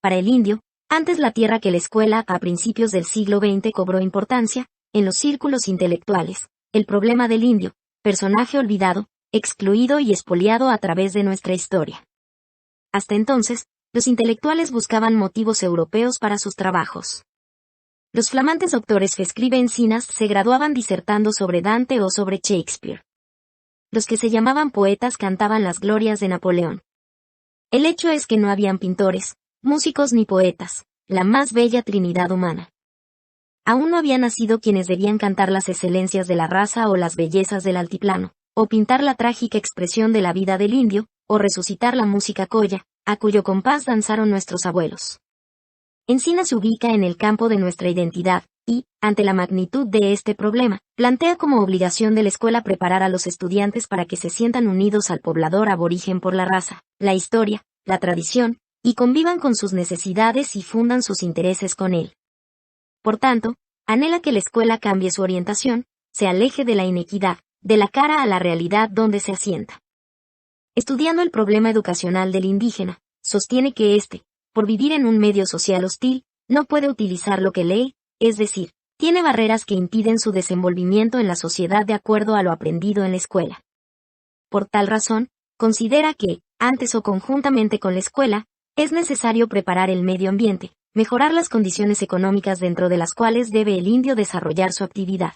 Para el indio, antes la tierra que la escuela a principios del siglo XX cobró importancia, en los círculos intelectuales, el problema del indio, personaje olvidado, excluido y expoliado a través de nuestra historia. Hasta entonces, los intelectuales buscaban motivos europeos para sus trabajos. Los flamantes doctores que escribe Encinas se graduaban disertando sobre Dante o sobre Shakespeare. Los que se llamaban poetas cantaban las glorias de Napoleón. El hecho es que no habían pintores, músicos ni poetas, la más bella trinidad humana. Aún no habían nacido quienes debían cantar las excelencias de la raza o las bellezas del altiplano, o pintar la trágica expresión de la vida del indio, o resucitar la música colla, a cuyo compás danzaron nuestros abuelos. Encinas se ubica en el campo de nuestra identidad, y, ante la magnitud de este problema, plantea como obligación de la escuela preparar a los estudiantes para que se sientan unidos al poblador aborigen por la raza, la historia, la tradición, y convivan con sus necesidades y fundan sus intereses con él. Por tanto, anhela que la escuela cambie su orientación, se aleje de la inequidad, de la cara a la realidad donde se asienta. Estudiando el problema educacional del indígena, sostiene que éste, por vivir en un medio social hostil, no puede utilizar lo que lee, es decir, tiene barreras que impiden su desenvolvimiento en la sociedad de acuerdo a lo aprendido en la escuela. Por tal razón, considera que, antes o conjuntamente con la escuela, es necesario preparar el medio ambiente, mejorar las condiciones económicas dentro de las cuales debe el indio desarrollar su actividad.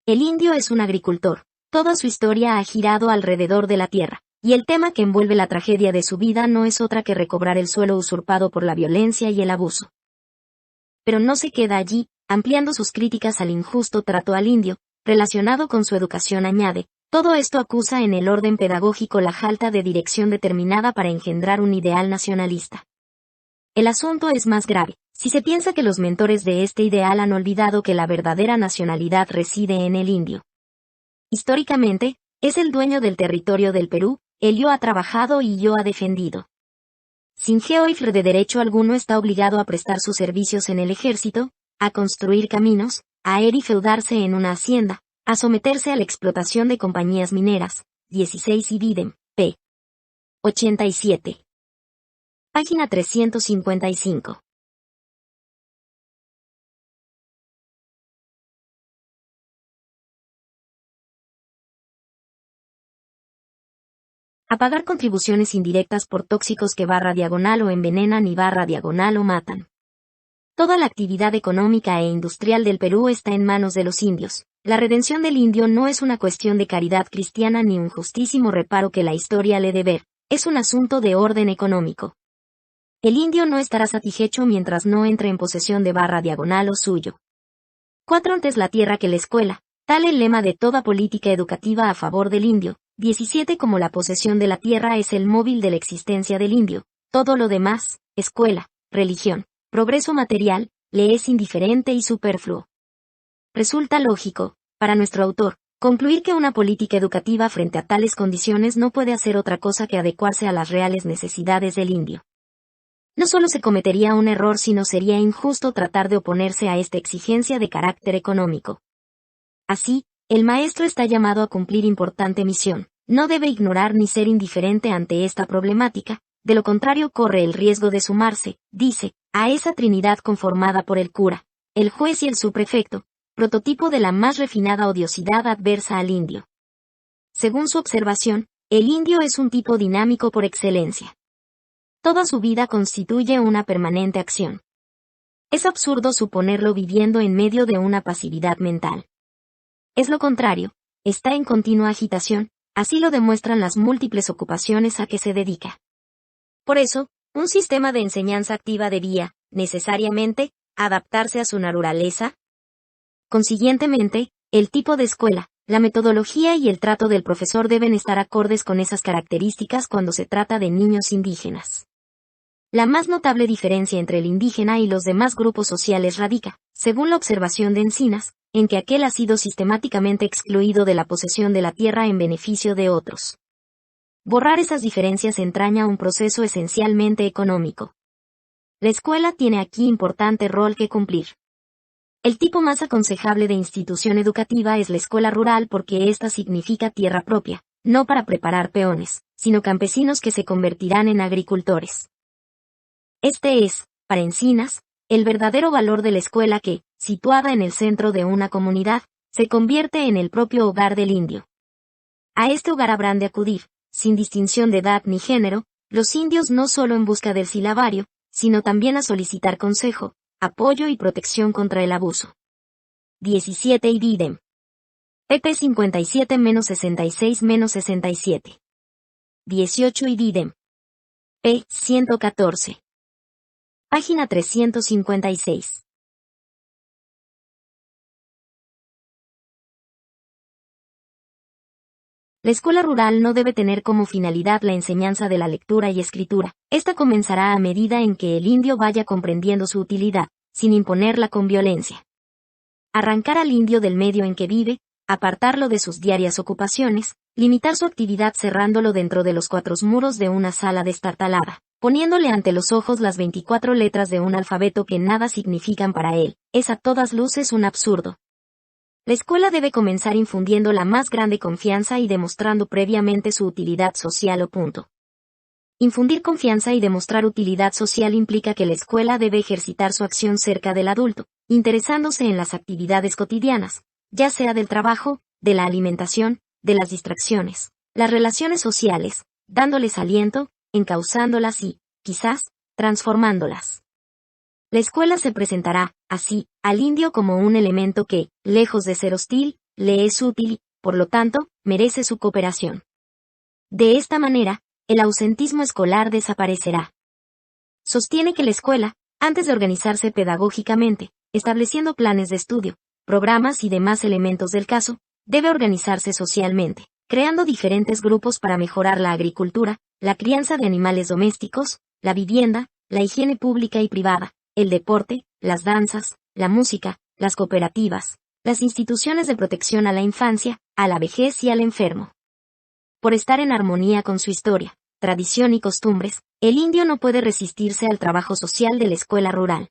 El indio es un agricultor, toda su historia ha girado alrededor de la tierra, y el tema que envuelve la tragedia de su vida no es otra que recobrar el suelo usurpado por la violencia y el abuso. Pero no se queda allí, ampliando sus críticas al injusto trato al indio, relacionado con su educación añade, todo esto acusa en el orden pedagógico la falta de dirección determinada para engendrar un ideal nacionalista. El asunto es más grave, si se piensa que los mentores de este ideal han olvidado que la verdadera nacionalidad reside en el indio. Históricamente, es el dueño del territorio del Perú, él yo ha trabajado y yo ha defendido. Sin geoifr de derecho alguno está obligado a prestar sus servicios en el ejército, a construir caminos, a erifeudarse en una hacienda, a someterse a la explotación de compañías mineras. 16 Ibidem, p. 87. Página 355. A pagar contribuciones indirectas por tóxicos que /diagonal o envenenan y /diagonal o matan. Toda la actividad económica e industrial del Perú está en manos de los indios. La redención del indio no es una cuestión de caridad cristiana ni un justísimo reparo que la historia le dé ver, es un asunto de orden económico. El indio no estará satisfecho mientras no entre en posesión de /diagonal o suyo. 4 Antes la tierra que la escuela, tal el lema de toda política educativa a favor del indio. 17 Como la posesión de la tierra es el móvil de la existencia del indio, todo lo demás, escuela, religión, progreso material, le es indiferente y superfluo. Resulta lógico, para nuestro autor, concluir que una política educativa frente a tales condiciones no puede hacer otra cosa que adecuarse a las reales necesidades del indio. No solo se cometería un error, sino sería injusto tratar de oponerse a esta exigencia de carácter económico. Así, el maestro está llamado a cumplir importante misión, no debe ignorar ni ser indiferente ante esta problemática, de lo contrario corre el riesgo de sumarse, dice, a esa trinidad conformada por el cura, el juez y el subprefecto, prototipo de la más refinada odiosidad adversa al indio. Según su observación, el indio es un tipo dinámico por excelencia. Toda su vida constituye una permanente acción. Es absurdo suponerlo viviendo en medio de una pasividad mental. Es lo contrario, está en continua agitación, así lo demuestran las múltiples ocupaciones a que se dedica. Por eso, un sistema de enseñanza activa debía, necesariamente, adaptarse a su naturaleza. Consiguientemente, el tipo de escuela, la metodología y el trato del profesor deben estar acordes con esas características cuando se trata de niños indígenas. La más notable diferencia entre el indígena y los demás grupos sociales radica, según la observación de Encinas, en que aquel ha sido sistemáticamente excluido de la posesión de la tierra en beneficio de otros. Borrar esas diferencias entraña un proceso esencialmente económico. La escuela tiene aquí importante rol que cumplir. El tipo más aconsejable de institución educativa es la escuela rural porque ésta significa tierra propia, no para preparar peones, sino campesinos que se convertirán en agricultores. Este es, para Encinas, el verdadero valor de la escuela que, situada en el centro de una comunidad, se convierte en el propio hogar del indio. A este hogar habrán de acudir, sin distinción de edad ni género, los indios no solo en busca del silabario, sino también a solicitar consejo, apoyo y protección contra el abuso. 17 idem. pp 57-66-67. 18 idem. p. 114. Página 356. La escuela rural no debe tener como finalidad la enseñanza de la lectura y escritura. Esta comenzará a medida en que el indio vaya comprendiendo su utilidad, sin imponerla con violencia. Arrancar al indio del medio en que vive, apartarlo de sus diarias ocupaciones, limitar su actividad cerrándolo dentro de los 4 muros de una sala destartalada, poniéndole ante los ojos las 24 letras de un alfabeto que nada significan para él, es a todas luces un absurdo. La escuela debe comenzar infundiendo la más grande confianza y demostrando previamente su utilidad social. Infundir confianza y demostrar utilidad social implica que la escuela debe ejercitar su acción cerca del adulto, interesándose en las actividades cotidianas, ya sea del trabajo, de la alimentación, de las distracciones, las relaciones sociales, dándoles aliento, encauzándolas y, quizás, transformándolas. La escuela se presentará, así, al indio como un elemento que, lejos de ser hostil, le es útil y, por lo tanto, merece su cooperación. De esta manera, el ausentismo escolar desaparecerá. Sostiene que la escuela, antes de organizarse pedagógicamente, estableciendo planes de estudio, programas y demás elementos del caso, debe organizarse socialmente, creando diferentes grupos para mejorar la agricultura, la crianza de animales domésticos, la vivienda, la higiene pública y privada, el deporte, las danzas, la música, las cooperativas, las instituciones de protección a la infancia, a la vejez y al enfermo. Por estar en armonía con su historia, tradición y costumbres, el indio no puede resistirse al trabajo social de la escuela rural.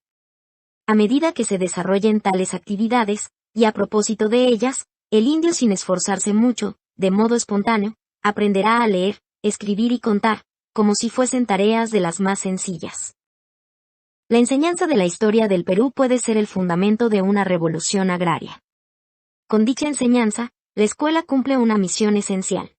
A medida que se desarrollen tales actividades, y a propósito de ellas, el indio sin esforzarse mucho, de modo espontáneo, aprenderá a leer, escribir y contar, como si fuesen tareas de las más sencillas. La enseñanza de la historia del Perú puede ser el fundamento de una revolución agraria. Con dicha enseñanza, la escuela cumple una misión esencial.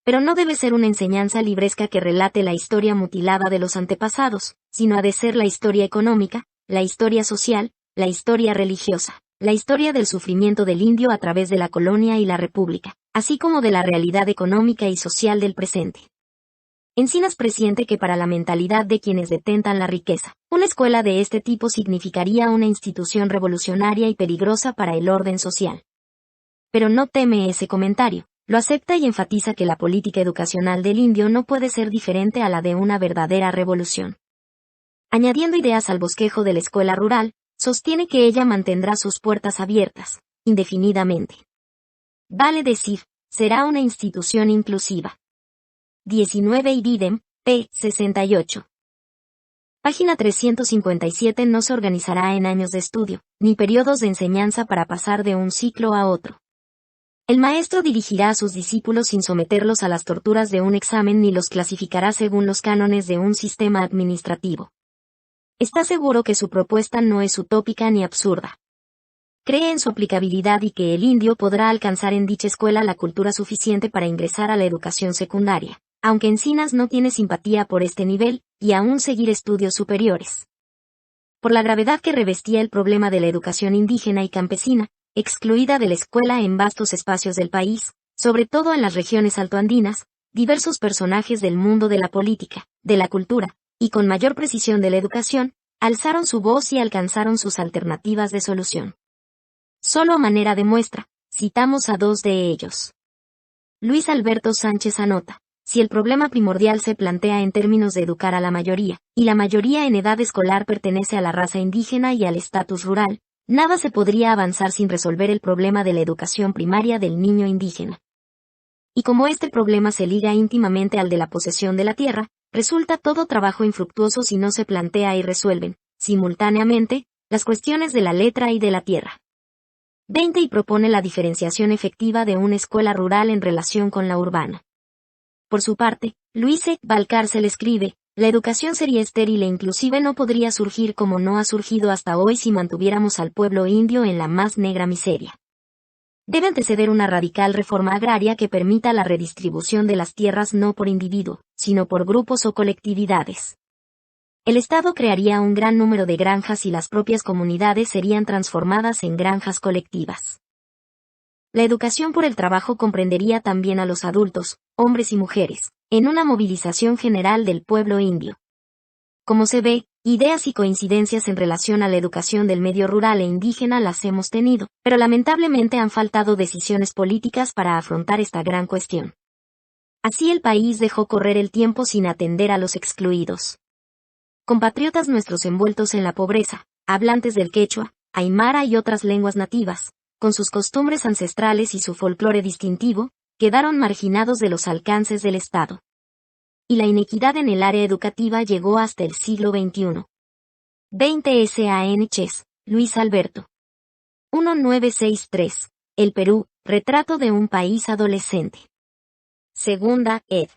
Pero no debe ser una enseñanza libresca que relate la historia mutilada de los antepasados, sino ha de ser la historia económica, la historia social, la historia religiosa, la historia del sufrimiento del indio a través de la colonia y la república, así como de la realidad económica y social del presente. Encinas presiente que para la mentalidad de quienes detentan la riqueza, una escuela de este tipo significaría una institución revolucionaria y peligrosa para el orden social. Pero no teme ese comentario, lo acepta y enfatiza que la política educacional del indio no puede ser diferente a la de una verdadera revolución. Añadiendo ideas al bosquejo de la escuela rural, sostiene que ella mantendrá sus puertas abiertas, indefinidamente. Vale decir, será una institución inclusiva. 19 idem, p. 68. Página 357. No se organizará en años de estudio, ni periodos de enseñanza para pasar de un ciclo a otro. El maestro dirigirá a sus discípulos sin someterlos a las torturas de un examen ni los clasificará según los cánones de un sistema administrativo. Está seguro que su propuesta no es utópica ni absurda. Cree en su aplicabilidad y que el indio podrá alcanzar en dicha escuela la cultura suficiente para ingresar a la educación secundaria, aunque Encinas no tiene simpatía por este nivel, y aún seguir estudios superiores. Por la gravedad que revestía el problema de la educación indígena y campesina, excluida de la escuela en vastos espacios del país, sobre todo en las regiones altoandinas, diversos personajes del mundo de la política, de la cultura, y con mayor precisión de la educación, alzaron su voz y alcanzaron sus alternativas de solución. Solo a manera de muestra, citamos a dos de ellos. Luis Alberto Sánchez anota: si el problema primordial se plantea en términos de educar a la mayoría, y la mayoría en edad escolar pertenece a la raza indígena y al estatus rural, nada se podría avanzar sin resolver el problema de la educación primaria del niño indígena. Y como este problema se liga íntimamente al de la posesión de la tierra, resulta todo trabajo infructuoso si no se plantea y resuelven, simultáneamente, las cuestiones de la letra y de la tierra. 20 y propone la diferenciación efectiva de una escuela rural en relación con la urbana. Por su parte, Luis E. Valcárcel escribe: la educación sería estéril e inclusive no podría surgir como no ha surgido hasta hoy si mantuviéramos al pueblo indio en la más negra miseria. Debe anteceder una radical reforma agraria que permita la redistribución de las tierras no por individuo, sino por grupos o colectividades. El Estado crearía un gran número de granjas y las propias comunidades serían transformadas en granjas colectivas. La educación por el trabajo comprendería también a los adultos, hombres y mujeres, en una movilización general del pueblo indio. Como se ve, ideas y coincidencias en relación a la educación del medio rural e indígena las hemos tenido, pero lamentablemente han faltado decisiones políticas para afrontar esta gran cuestión. Así el país dejó correr el tiempo sin atender a los excluidos. Compatriotas nuestros envueltos en la pobreza, hablantes del quechua, aymara y otras lenguas nativas, con sus costumbres ancestrales y su folclore distintivo, quedaron marginados de los alcances del Estado. Y la inequidad en el área educativa llegó hasta el siglo XXI. 20 S.A.N. Ches, Luis Alberto. 1963. El Perú, retrato de un país adolescente. Segunda, ed.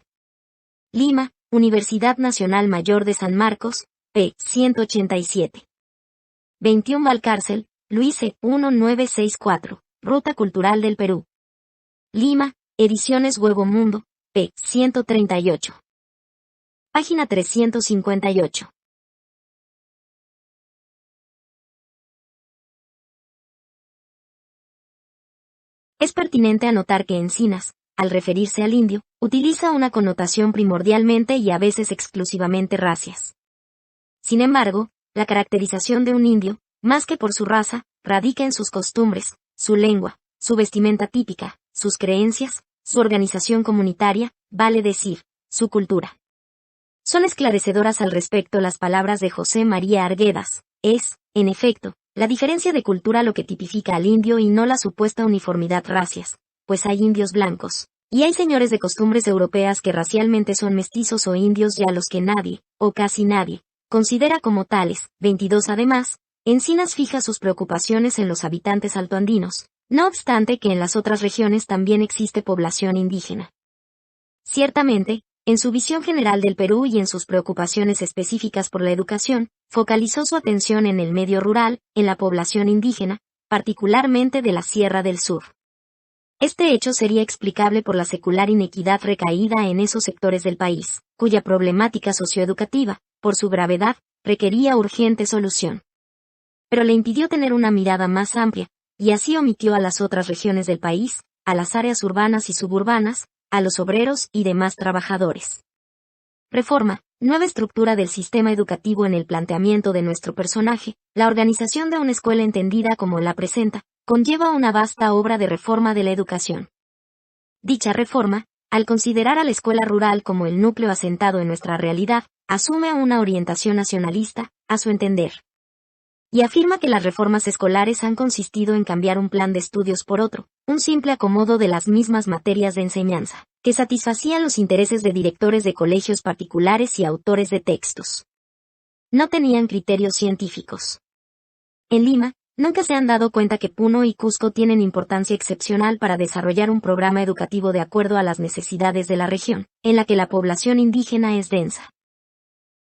Lima, Universidad Nacional Mayor de San Marcos, p. 187. 21 Valcárcel, Luis E. 1964. Ruta Cultural del Perú. Lima, Ediciones Huevo Mundo, p. 138. Página 358. Es pertinente anotar que Encinas, al referirse al indio, utiliza una connotación primordialmente y a veces exclusivamente racias. Sin embargo, la caracterización de un indio, más que por su raza, radica en sus costumbres, su lengua, su vestimenta típica, sus creencias, su organización comunitaria, vale decir, su cultura. Son esclarecedoras al respecto las palabras de José María Arguedas: es, en efecto, la diferencia de cultura lo que tipifica al indio y no la supuesta uniformidad racias, pues hay indios blancos, y hay señores de costumbres europeas que racialmente son mestizos o indios y a los que nadie, o casi nadie, considera como tales. 22 Además, Encinas fija sus preocupaciones en los habitantes altoandinos, no obstante que en las otras regiones también existe población indígena. Ciertamente, en su visión general del Perú y en sus preocupaciones específicas por la educación, focalizó su atención en el medio rural, en la población indígena, particularmente de la Sierra del Sur. Este hecho sería explicable por la secular inequidad recaída en esos sectores del país, cuya problemática socioeducativa, por su gravedad, requería urgente solución. Pero le impidió tener una mirada más amplia, y así omitió a las otras regiones del país, a las áreas urbanas y suburbanas, a los obreros y demás trabajadores. Reforma, nueva estructura del sistema educativo en el planteamiento de nuestro personaje, la organización de una escuela entendida como la presenta, conlleva una vasta obra de reforma de la educación. Dicha reforma, al considerar a la escuela rural como el núcleo asentado en nuestra realidad, asume una orientación nacionalista, a su entender. Y afirma que las reformas escolares han consistido en cambiar un plan de estudios por otro, un simple acomodo de las mismas materias de enseñanza, que satisfacían los intereses de directores de colegios particulares y autores de textos. No tenían criterios científicos. En Lima, nunca se han dado cuenta que Puno y Cusco tienen importancia excepcional para desarrollar un programa educativo de acuerdo a las necesidades de la región, en la que la población indígena es densa.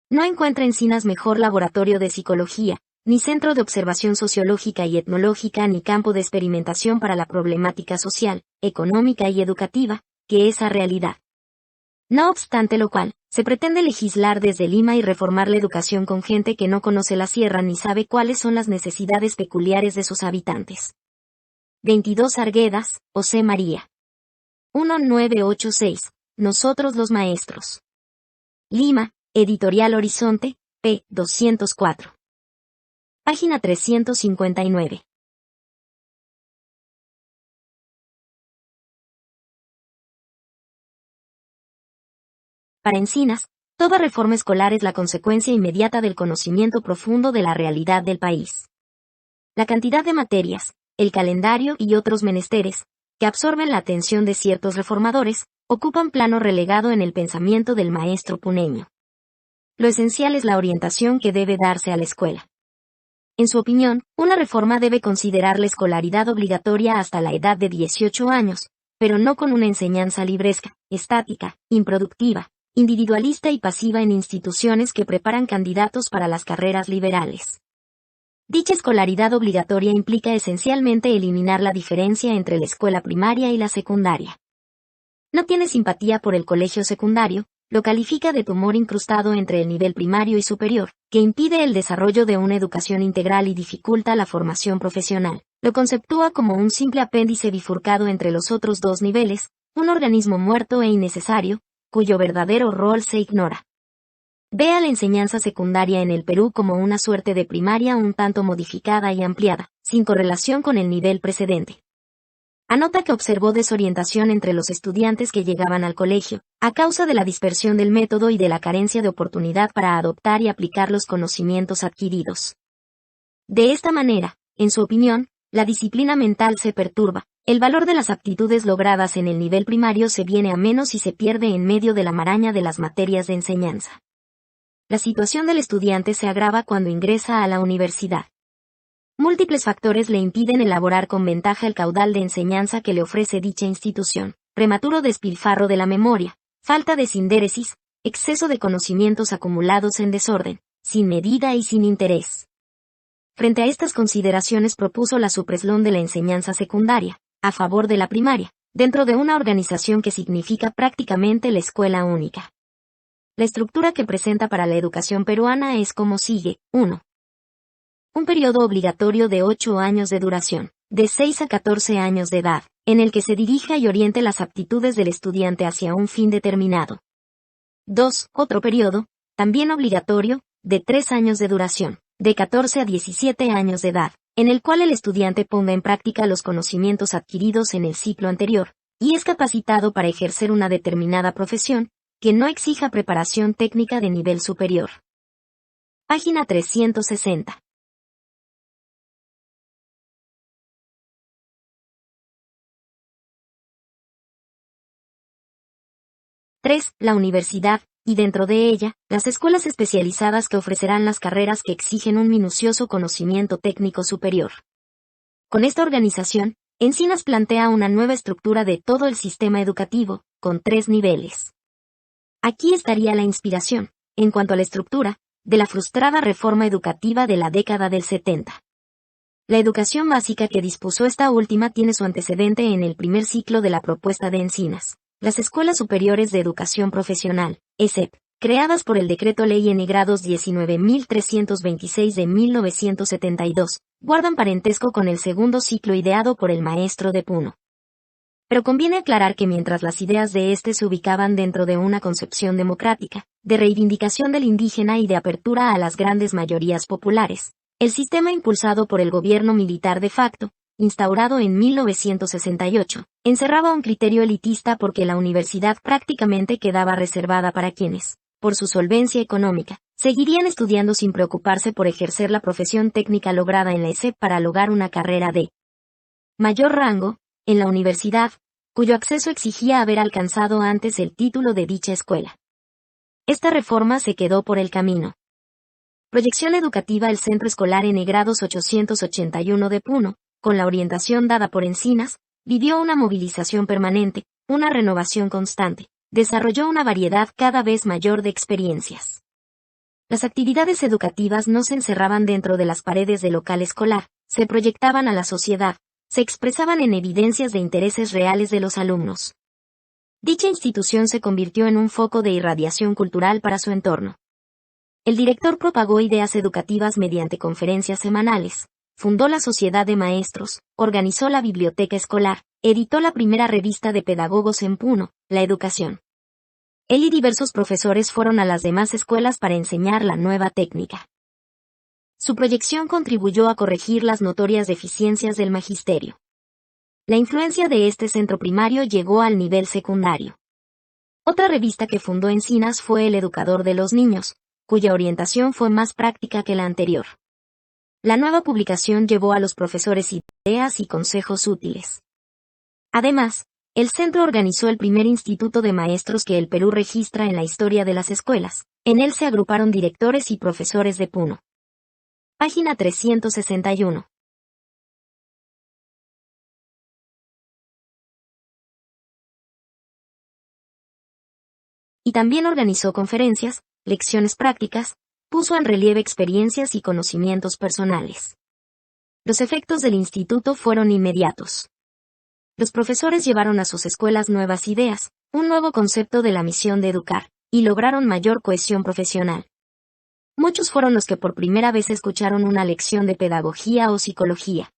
No encuentra Encinas mejor laboratorio de psicología, ni centro de observación sociológica y etnológica ni campo de experimentación para la problemática social, económica y educativa, que esa realidad. No obstante lo cual, se pretende legislar desde Lima y reformar la educación con gente que no conoce la sierra ni sabe cuáles son las necesidades peculiares de sus habitantes. 22 Arguedas, José María. 1986. Nosotros los maestros. Lima, Editorial Horizonte, p. 204. Página 359. Para Encinas, toda reforma escolar es la consecuencia inmediata del conocimiento profundo de la realidad del país. La cantidad de materias, el calendario y otros menesteres, que absorben la atención de ciertos reformadores, ocupan plano relegado en el pensamiento del maestro puneño. Lo esencial es la orientación que debe darse a la escuela. En su opinión, una reforma debe considerar la escolaridad obligatoria hasta la edad de 18 años, pero no con una enseñanza libresca, estática, improductiva, individualista y pasiva en instituciones que preparan candidatos para las carreras liberales. Dicha escolaridad obligatoria implica esencialmente eliminar la diferencia entre la escuela primaria y la secundaria. No tiene simpatía por el colegio secundario, lo califica de tumor incrustado entre el nivel primario y superior, que impide el desarrollo de una educación integral y dificulta la formación profesional. Lo conceptúa como un simple apéndice bifurcado entre los otros dos niveles, un organismo muerto e innecesario, cuyo verdadero rol se ignora. Ve a la enseñanza secundaria en el Perú como una suerte de primaria un tanto modificada y ampliada, sin correlación con el nivel precedente. Anota que observó desorientación entre los estudiantes que llegaban al colegio, a causa de la dispersión del método y de la carencia de oportunidad para adoptar y aplicar los conocimientos adquiridos. De esta manera, en su opinión, la disciplina mental se perturba, el valor de las aptitudes logradas en el nivel primario se viene a menos y se pierde en medio de la maraña de las materias de enseñanza. La situación del estudiante se agrava cuando ingresa a la universidad. Múltiples factores le impiden elaborar con ventaja el caudal de enseñanza que le ofrece dicha institución: prematuro despilfarro de la memoria, falta de sindéresis, exceso de conocimientos acumulados en desorden, sin medida y sin interés. Frente a estas consideraciones propuso la supresión de la enseñanza secundaria, a favor de la primaria, dentro de una organización que significa prácticamente la escuela única. La estructura que presenta para la educación peruana es como sigue: 1. Un periodo obligatorio de 8 años de duración, de 6 a 14 años de edad, en el que se dirija y oriente las aptitudes del estudiante hacia un fin determinado. 2. Otro periodo, también obligatorio, de 3 años de duración, de 14 a 17 años de edad, en el cual el estudiante ponga en práctica los conocimientos adquiridos en el ciclo anterior, y es capacitado para ejercer una determinada profesión, que no exija preparación técnica de nivel superior. Página 360. 3. La universidad, y dentro de ella, las escuelas especializadas que ofrecerán las carreras que exigen un minucioso conocimiento técnico superior. Con esta organización, Encinas plantea una nueva estructura de todo el sistema educativo, con 3 niveles. Aquí estaría la inspiración, en cuanto a la estructura, de la frustrada reforma educativa de la década del 70. La educación básica que dispuso esta última tiene su antecedente en el primer ciclo de la propuesta de Encinas. Las Escuelas Superiores de Educación Profesional, ESEP, creadas por el Decreto Ley N. grados 19.326 de 1972, guardan parentesco con el segundo ciclo ideado por el maestro de Puno. Pero conviene aclarar que mientras las ideas de este se ubicaban dentro de una concepción democrática, de reivindicación del indígena y de apertura a las grandes mayorías populares, el sistema impulsado por el gobierno militar de facto, instaurado en 1968, encerraba un criterio elitista porque la universidad prácticamente quedaba reservada para quienes, por su solvencia económica, seguirían estudiando sin preocuparse por ejercer la profesión técnica lograda en la ESEP para lograr una carrera de mayor rango, en la universidad, cuyo acceso exigía haber alcanzado antes el título de dicha escuela. Esta reforma se quedó por el camino. Proyección educativa. El Centro Escolar N. grados 881 de Puno, con la orientación dada por Encinas, vivió una movilización permanente, una renovación constante, desarrolló una variedad cada vez mayor de experiencias. Las actividades educativas no se encerraban dentro de las paredes del local escolar, se proyectaban a la sociedad, se expresaban en evidencias de intereses reales de los alumnos. Dicha institución se convirtió en un foco de irradiación cultural para su entorno. El director propagó ideas educativas mediante conferencias semanales, fundó la Sociedad de Maestros, organizó la biblioteca escolar, editó la primera revista de pedagogos en Puno, La Educación. Él y diversos profesores fueron a las demás escuelas para enseñar la nueva técnica. Su proyección contribuyó a corregir las notorias deficiencias del magisterio. La influencia de este centro primario llegó al nivel secundario. Otra revista que fundó Encinas fue El Educador de los Niños, cuya orientación fue más práctica que la anterior. La nueva publicación llevó a los profesores ideas y consejos útiles. Además, el centro organizó el primer instituto de maestros que el Perú registra en la historia de las escuelas. En él se agruparon directores y profesores de Puno. Página 361. Y también organizó conferencias, lecciones prácticas, puso en relieve experiencias y conocimientos personales. Los efectos del instituto fueron inmediatos. Los profesores llevaron a sus escuelas nuevas ideas, un nuevo concepto de la misión de educar, y lograron mayor cohesión profesional. Muchos fueron los que por primera vez escucharon una lección de pedagogía o psicología.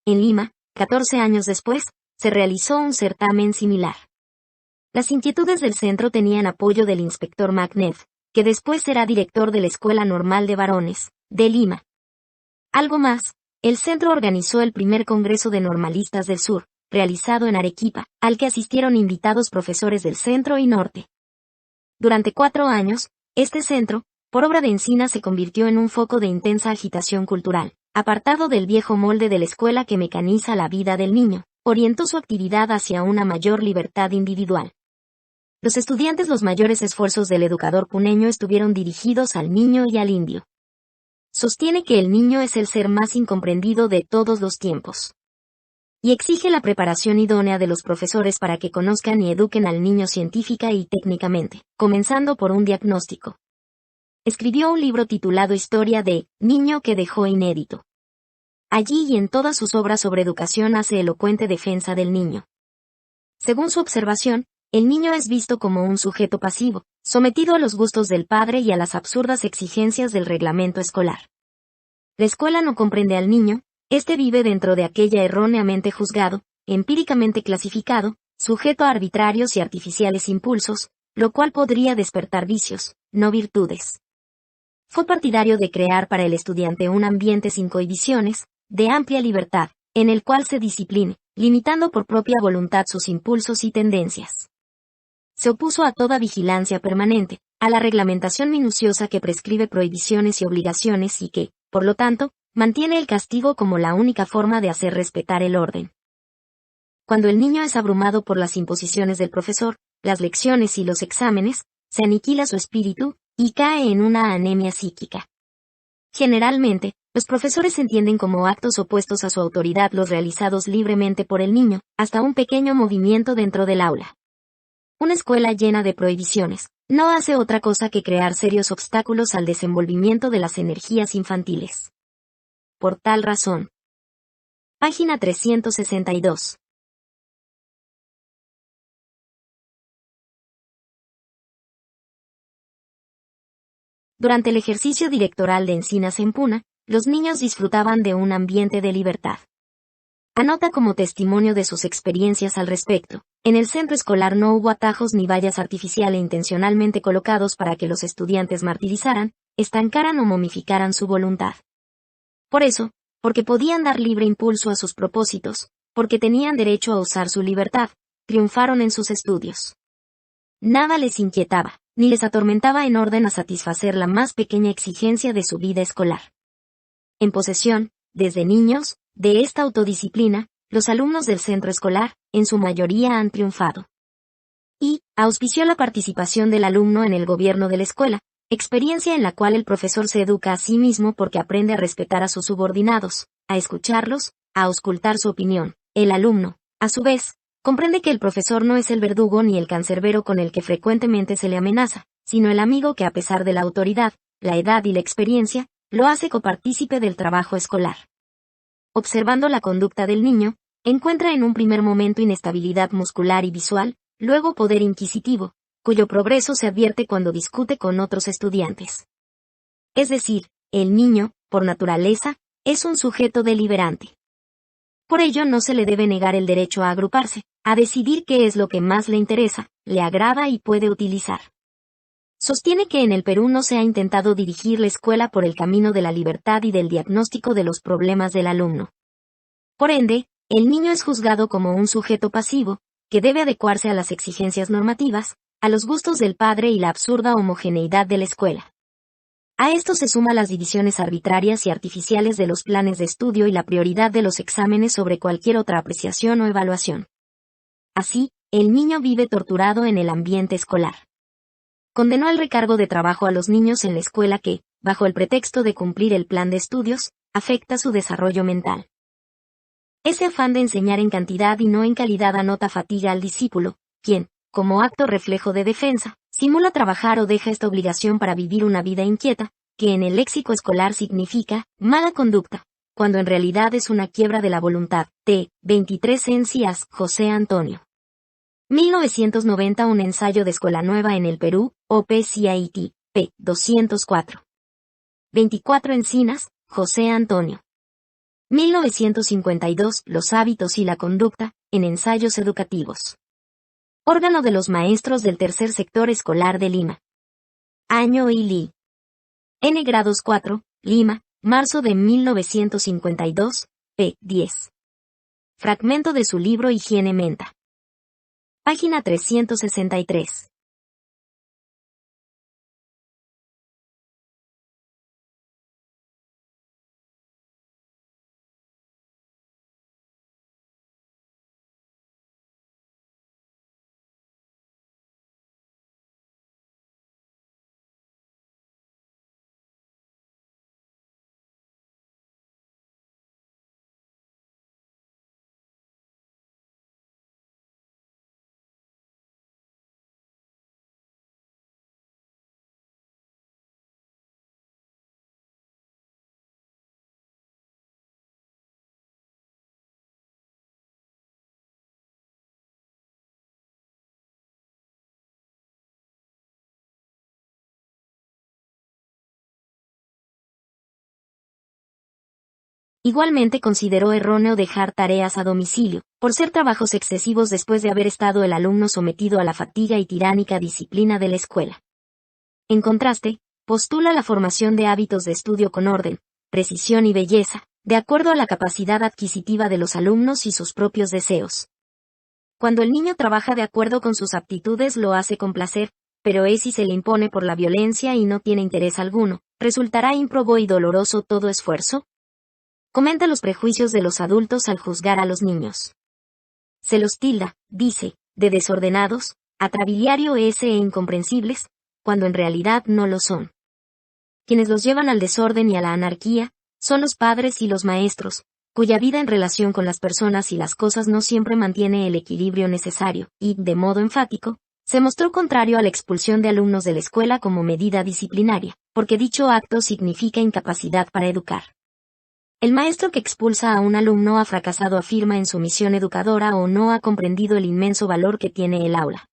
En Lima, 14 años después, se realizó un certamen similar. Las inquietudes del centro tenían apoyo del inspector Magnet, que después será director de la Escuela Normal de Varones, de Lima. Algo más, el centro organizó el primer Congreso de Normalistas del Sur, realizado en Arequipa, al que asistieron invitados profesores del centro y norte. Durante 4 años, este centro, por obra de Encinas, se convirtió en un foco de intensa agitación cultural, apartado del viejo molde de la escuela que mecaniza la vida del niño, orientó su actividad hacia una mayor libertad individual. Los estudiantes, los mayores esfuerzos del educador puneño estuvieron dirigidos al niño y al indio. Sostiene que el niño es el ser más incomprendido de todos los tiempos. Y exige la preparación idónea de los profesores para que conozcan y eduquen al niño científica y técnicamente, comenzando por un diagnóstico. Escribió un libro titulado Historia de Niño que dejó inédito. Allí y en todas sus obras sobre educación hace elocuente defensa del niño. Según su observación, el niño es visto como un sujeto pasivo, sometido a los gustos del padre y a las absurdas exigencias del reglamento escolar. La escuela no comprende al niño, este vive dentro de aquella erróneamente juzgado, empíricamente clasificado, sujeto a arbitrarios y artificiales impulsos, lo cual podría despertar vicios, no virtudes. Fue partidario de crear para el estudiante un ambiente sin cohibiciones, de amplia libertad, en el cual se discipline, limitando por propia voluntad sus impulsos y tendencias. Se opuso a toda vigilancia permanente, a la reglamentación minuciosa que prescribe prohibiciones y obligaciones y que, por lo tanto, mantiene el castigo como la única forma de hacer respetar el orden. Cuando el niño es abrumado por las imposiciones del profesor, las lecciones y los exámenes, se aniquila su espíritu, y cae en una anemia psíquica. Generalmente, los profesores entienden como actos opuestos a su autoridad los realizados libremente por el niño, hasta un pequeño movimiento dentro del aula. Una escuela llena de prohibiciones no hace otra cosa que crear serios obstáculos al desenvolvimiento de las energías infantiles. Por tal razón, Página 362. Durante el ejercicio directoral de Encinas en Puna, los niños disfrutaban de un ambiente de libertad. Anota como testimonio de sus experiencias al respecto: en el centro escolar no hubo atajos ni vallas artificiales intencionalmente colocados para que los estudiantes martirizaran, estancaran o momificaran su voluntad. Por eso, porque podían dar libre impulso a sus propósitos, porque tenían derecho a usar su libertad, triunfaron en sus estudios. Nada les inquietaba, ni les atormentaba en orden a satisfacer la más pequeña exigencia de su vida escolar. En posesión, desde niños, de esta autodisciplina, los alumnos del centro escolar, en su mayoría han triunfado. Y, auspició la participación del alumno en el gobierno de la escuela, experiencia en la cual el profesor se educa a sí mismo porque aprende a respetar a sus subordinados, a escucharlos, a auscultar su opinión. El alumno, a su vez, comprende que el profesor no es el verdugo ni el cancerbero con el que frecuentemente se le amenaza, sino el amigo que a pesar de la autoridad, la edad y la experiencia, lo hace copartícipe del trabajo escolar. Observando la conducta del niño, encuentra en un primer momento inestabilidad muscular y visual, luego poder inquisitivo, cuyo progreso se advierte cuando discute con otros estudiantes. Es decir, el niño, por naturaleza, es un sujeto deliberante. Por ello no se le debe negar el derecho a agruparse, a decidir qué es lo que más le interesa, le agrada y puede utilizar. Sostiene que en el Perú no se ha intentado dirigir la escuela por el camino de la libertad y del diagnóstico de los problemas del alumno. Por ende, el niño es juzgado como un sujeto pasivo, que debe adecuarse a las exigencias normativas, a los gustos del padre y la absurda homogeneidad de la escuela. A esto se suman las divisiones arbitrarias y artificiales de los planes de estudio y la prioridad de los exámenes sobre cualquier otra apreciación o evaluación. Así, el niño vive torturado en el ambiente escolar. Condenó el recargo de trabajo a los niños en la escuela que, bajo el pretexto de cumplir el plan de estudios, afecta su desarrollo mental. Ese afán de enseñar en cantidad y no en calidad anota fatiga al discípulo, quien, como acto reflejo de defensa, simula trabajar o deja esta obligación para vivir una vida inquieta, que en el léxico escolar significa mala conducta, cuando en realidad es una quiebra de la voluntad. T. 23 Encinas, José Antonio. 1990. Un ensayo de Escuela Nueva en el Perú, OP-CIT, p. 204. 24 Encinas, José Antonio. 1952. Los hábitos y la conducta, en ensayos educativos. Órgano de los maestros del tercer sector escolar de Lima. Año y Li. N. Grados 4, Lima, marzo de 1952, p. 10. Fragmento de su libro Higiene Menta. Página 363. Igualmente consideró erróneo dejar tareas a domicilio, por ser trabajos excesivos después de haber estado el alumno sometido a la fatiga y tiránica disciplina de la escuela. En contraste, postula la formación de hábitos de estudio con orden, precisión y belleza, de acuerdo a la capacidad adquisitiva de los alumnos y sus propios deseos. Cuando el niño trabaja de acuerdo con sus aptitudes lo hace con placer, pero si se le impone por la violencia y no tiene interés alguno, ¿resultará ímprobo y doloroso todo esfuerzo? Comenta los prejuicios de los adultos al juzgar a los niños. Se los tilda, dice, de desordenados, atrabiliarios e incomprensibles, cuando en realidad no lo son. Quienes los llevan al desorden y a la anarquía, son los padres y los maestros, cuya vida en relación con las personas y las cosas no siempre mantiene el equilibrio necesario, y, de modo enfático, se mostró contrario a la expulsión de alumnos de la escuela como medida disciplinaria, porque dicho acto significa incapacidad para educar. El maestro que expulsa a un alumno ha fracasado, afirma en su misión educadora, o no ha comprendido el inmenso valor que tiene el aula.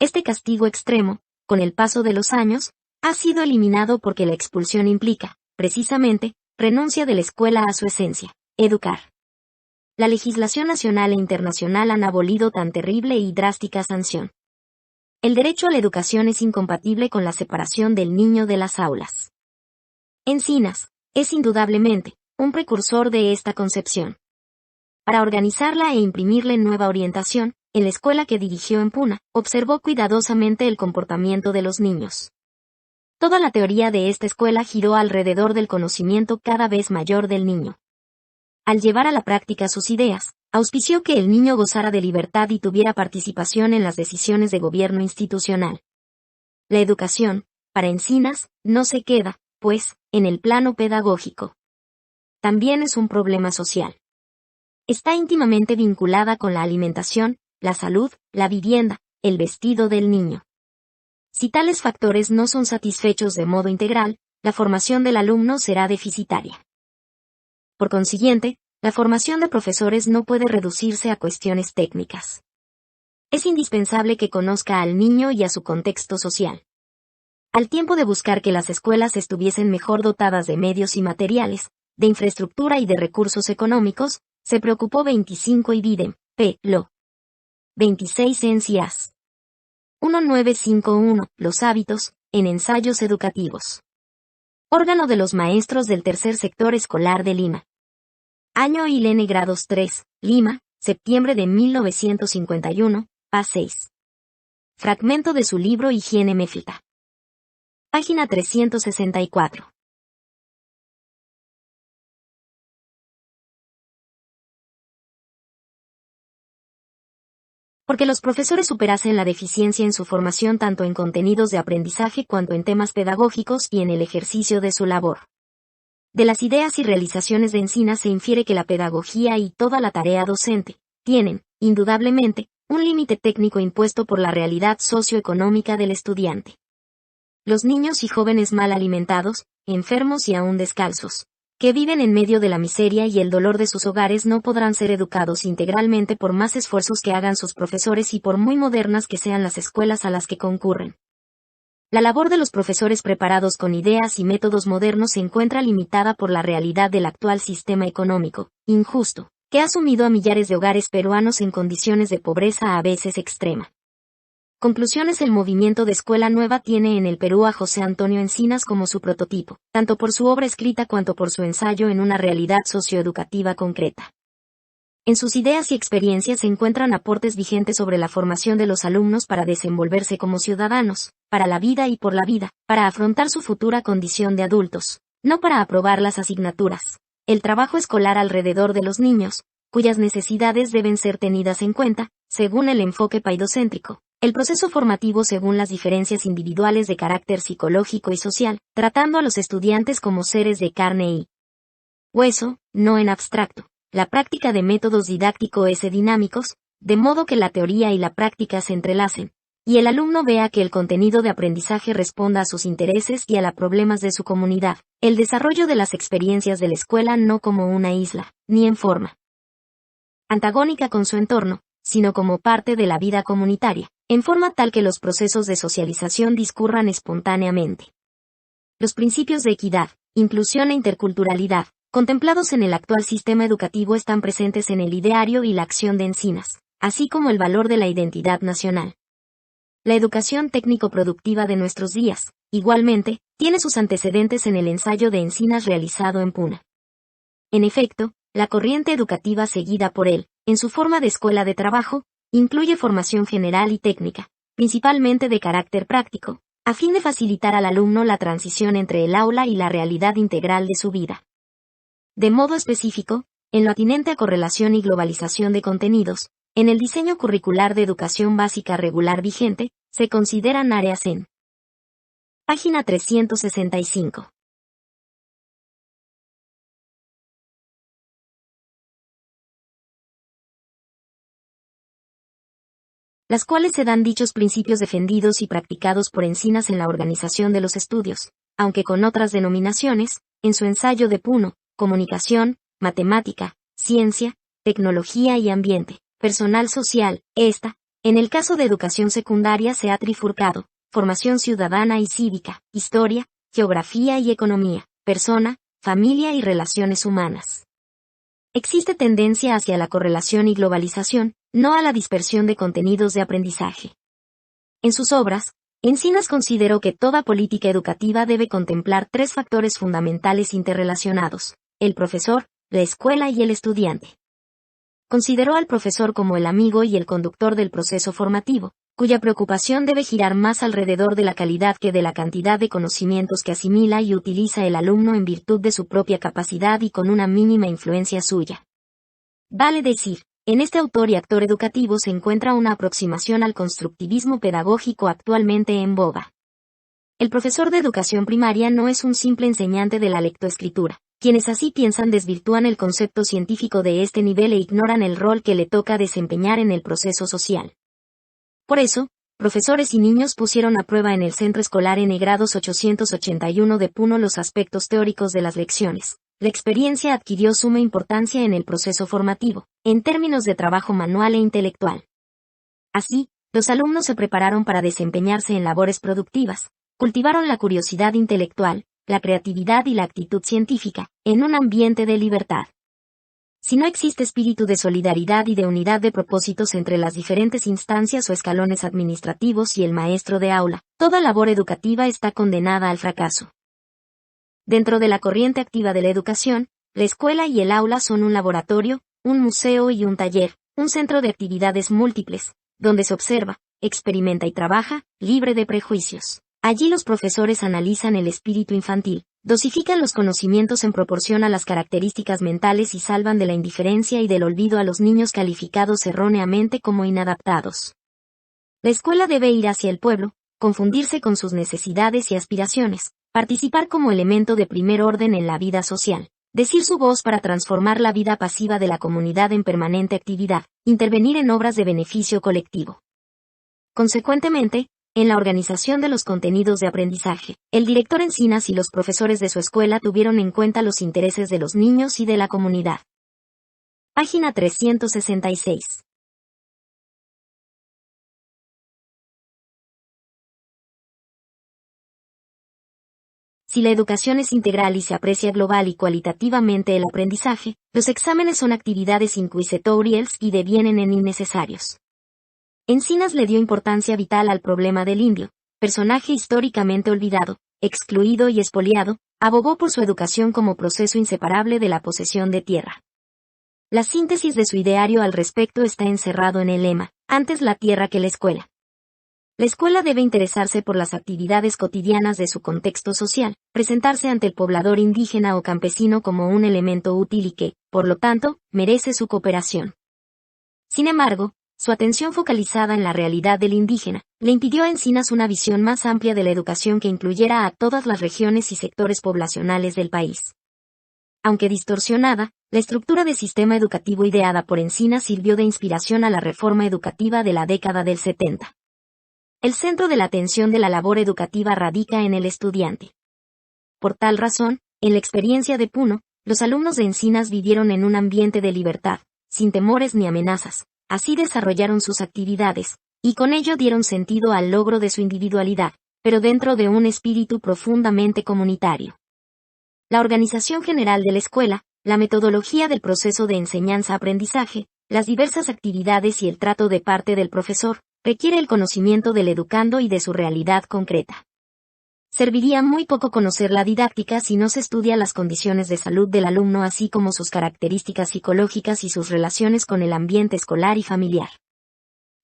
Este castigo extremo, con el paso de los años, ha sido eliminado porque la expulsión implica, precisamente, renuncia de la escuela a su esencia, educar. La legislación nacional e internacional han abolido tan terrible y drástica sanción. El derecho a la educación es incompatible con la separación del niño de las aulas. Encinas es indudablemente un precursor de esta concepción. Para organizarla e imprimirle nueva orientación, en la escuela que dirigió en Puna, observó cuidadosamente el comportamiento de los niños. Toda la teoría de esta escuela giró alrededor del conocimiento cada vez mayor del niño. Al llevar a la práctica sus ideas, auspició que el niño gozara de libertad y tuviera participación en las decisiones de gobierno institucional. La educación, para Encinas, no se queda, pues, en el plano pedagógico. También es un problema social. Está íntimamente vinculada con la alimentación, la salud, la vivienda, el vestido del niño. Si tales factores no son satisfechos de modo integral, la formación del alumno será deficitaria. Por consiguiente, la formación de profesores no puede reducirse a cuestiones técnicas. Es indispensable que conozca al niño y a su contexto social. Al tiempo de buscar que las escuelas estuviesen mejor dotadas de medios y materiales, de infraestructura y de recursos económicos, se preocupó 25 y Bidem, P. Lo. 26 en CIAS. 1951, Los hábitos, en ensayos educativos. Órgano de los maestros del tercer sector escolar de Lima. Año y Lene grados 3, Lima, septiembre de 1951, p. 6. Fragmento de su libro Higiene Méfica. Página 364. Porque los profesores superasen la deficiencia en su formación tanto en contenidos de aprendizaje cuanto en temas pedagógicos y en el ejercicio de su labor. De las ideas y realizaciones de Encinas se infiere que la pedagogía y toda la tarea docente tienen, indudablemente, un límite técnico impuesto por la realidad socioeconómica del estudiante. Los niños y jóvenes mal alimentados, enfermos y aún descalzos, que viven en medio de la miseria y el dolor de sus hogares no podrán ser educados integralmente por más esfuerzos que hagan sus profesores y por muy modernas que sean las escuelas a las que concurren. La labor de los profesores preparados con ideas y métodos modernos se encuentra limitada por la realidad del actual sistema económico, injusto, que ha sumido a millares de hogares peruanos en condiciones de pobreza a veces extrema. Conclusiones: el movimiento de Escuela Nueva tiene en el Perú a José Antonio Encinas como su prototipo, tanto por su obra escrita cuanto por su ensayo en una realidad socioeducativa concreta. En sus ideas y experiencias se encuentran aportes vigentes sobre la formación de los alumnos para desenvolverse como ciudadanos, para la vida y por la vida, para afrontar su futura condición de adultos, no para aprobar las asignaturas. El trabajo escolar alrededor de los niños, cuyas necesidades deben ser tenidas en cuenta, según el enfoque paidocéntrico. El proceso formativo según las diferencias individuales de carácter psicológico y social, tratando a los estudiantes como seres de carne y hueso, no en abstracto. La práctica de métodos didácticos dinámicos, de modo que la teoría y la práctica se entrelacen, y el alumno vea que el contenido de aprendizaje responda a sus intereses y a los problemas de su comunidad. El desarrollo de las experiencias de la escuela no como una isla, ni en forma antagónica con su entorno, sino como parte de la vida comunitaria, en forma tal que los procesos de socialización discurran espontáneamente. Los principios de equidad, inclusión e interculturalidad, contemplados en el actual sistema educativo, están presentes en el ideario y la acción de Encinas, así como el valor de la identidad nacional. La educación técnico-productiva de nuestros días, igualmente, tiene sus antecedentes en el ensayo de Encinas realizado en Puna. En efecto, la corriente educativa seguida por él, en su forma de escuela de trabajo, incluye formación general y técnica, principalmente de carácter práctico, a fin de facilitar al alumno la transición entre el aula y la realidad integral de su vida. De modo específico, en lo atinente a correlación y globalización de contenidos, en el diseño curricular de educación básica regular vigente, se consideran áreas en página 365. Las cuales se dan dichos principios defendidos y practicados por Encinas en la organización de los estudios, aunque con otras denominaciones, en su ensayo de Puno, comunicación, matemática, ciencia, tecnología y ambiente, personal social. En el caso de educación secundaria se ha trifurcado: formación ciudadana y cívica, historia, geografía y economía, persona, familia y relaciones humanas. Existe tendencia hacia la correlación y globalización, no a la dispersión de contenidos de aprendizaje. En sus obras, Encinas consideró que toda política educativa debe contemplar tres factores fundamentales interrelacionados: el profesor, la escuela y el estudiante. Consideró al profesor como el amigo y el conductor del proceso formativo, cuya preocupación debe girar más alrededor de la calidad que de la cantidad de conocimientos que asimila y utiliza el alumno en virtud de su propia capacidad y con una mínima influencia suya. Vale decir, en este autor y actor educativo se encuentra una aproximación al constructivismo pedagógico actualmente en boga. El profesor de educación primaria no es un simple enseñante de la lectoescritura. Quienes así piensan desvirtúan el concepto científico de este nivel e ignoran el rol que le toca desempeñar en el proceso social. Por eso, profesores y niños pusieron a prueba en el Centro Escolar N grados 881 de Puno los aspectos teóricos de las lecciones. La experiencia adquirió suma importancia en el proceso formativo, en términos de trabajo manual e intelectual. Así, los alumnos se prepararon para desempeñarse en labores productivas, cultivaron la curiosidad intelectual, la creatividad y la actitud científica, en un ambiente de libertad. Si no existe espíritu de solidaridad y de unidad de propósitos entre las diferentes instancias o escalones administrativos y el maestro de aula, toda labor educativa está condenada al fracaso. Dentro de la corriente activa de la educación, la escuela y el aula son un laboratorio, un museo y un taller, un centro de actividades múltiples, donde se observa, experimenta y trabaja, libre de prejuicios. Allí los profesores analizan el espíritu infantil, dosifican los conocimientos en proporción a las características mentales y salvan de la indiferencia y del olvido a los niños calificados erróneamente como inadaptados. La escuela debe ir hacia el pueblo, confundirse con sus necesidades y aspiraciones, participar como elemento de primer orden en la vida social, decir su voz para transformar la vida pasiva de la comunidad en permanente actividad, intervenir en obras de beneficio colectivo. Consecuentemente, en la organización de los contenidos de aprendizaje, el director Encinas y los profesores de su escuela tuvieron en cuenta los intereses de los niños y de la comunidad. Página 366. Si la educación es integral y se aprecia global y cualitativamente el aprendizaje, los exámenes son actividades inquisitoriales y devienen en innecesarios. Encinas le dio importancia vital al problema del indio, personaje históricamente olvidado, excluido y expoliado, abogó por su educación como proceso inseparable de la posesión de tierra. La síntesis de su ideario al respecto está encerrado en el lema: antes la tierra que la escuela. La escuela debe interesarse por las actividades cotidianas de su contexto social, presentarse ante el poblador indígena o campesino como un elemento útil y que, por lo tanto, merece su cooperación. Sin embargo, su atención focalizada en la realidad del indígena, le impidió a Encinas una visión más amplia de la educación que incluyera a todas las regiones y sectores poblacionales del país. Aunque distorsionada, la estructura de sistema educativo ideada por Encinas sirvió de inspiración a la reforma educativa de la década del 70. El centro de la atención de la labor educativa radica en el estudiante. Por tal razón, en la experiencia de Puno, los alumnos de Encinas vivieron en un ambiente de libertad, sin temores ni amenazas. Así desarrollaron sus actividades, y con ello dieron sentido al logro de su individualidad, pero dentro de un espíritu profundamente comunitario. La organización general de la escuela, la metodología del proceso de enseñanza-aprendizaje, las diversas actividades y el trato de parte del profesor, requiere el conocimiento del educando y de su realidad concreta. Serviría muy poco conocer la didáctica si no se estudia las condiciones de salud del alumno así como sus características psicológicas y sus relaciones con el ambiente escolar y familiar.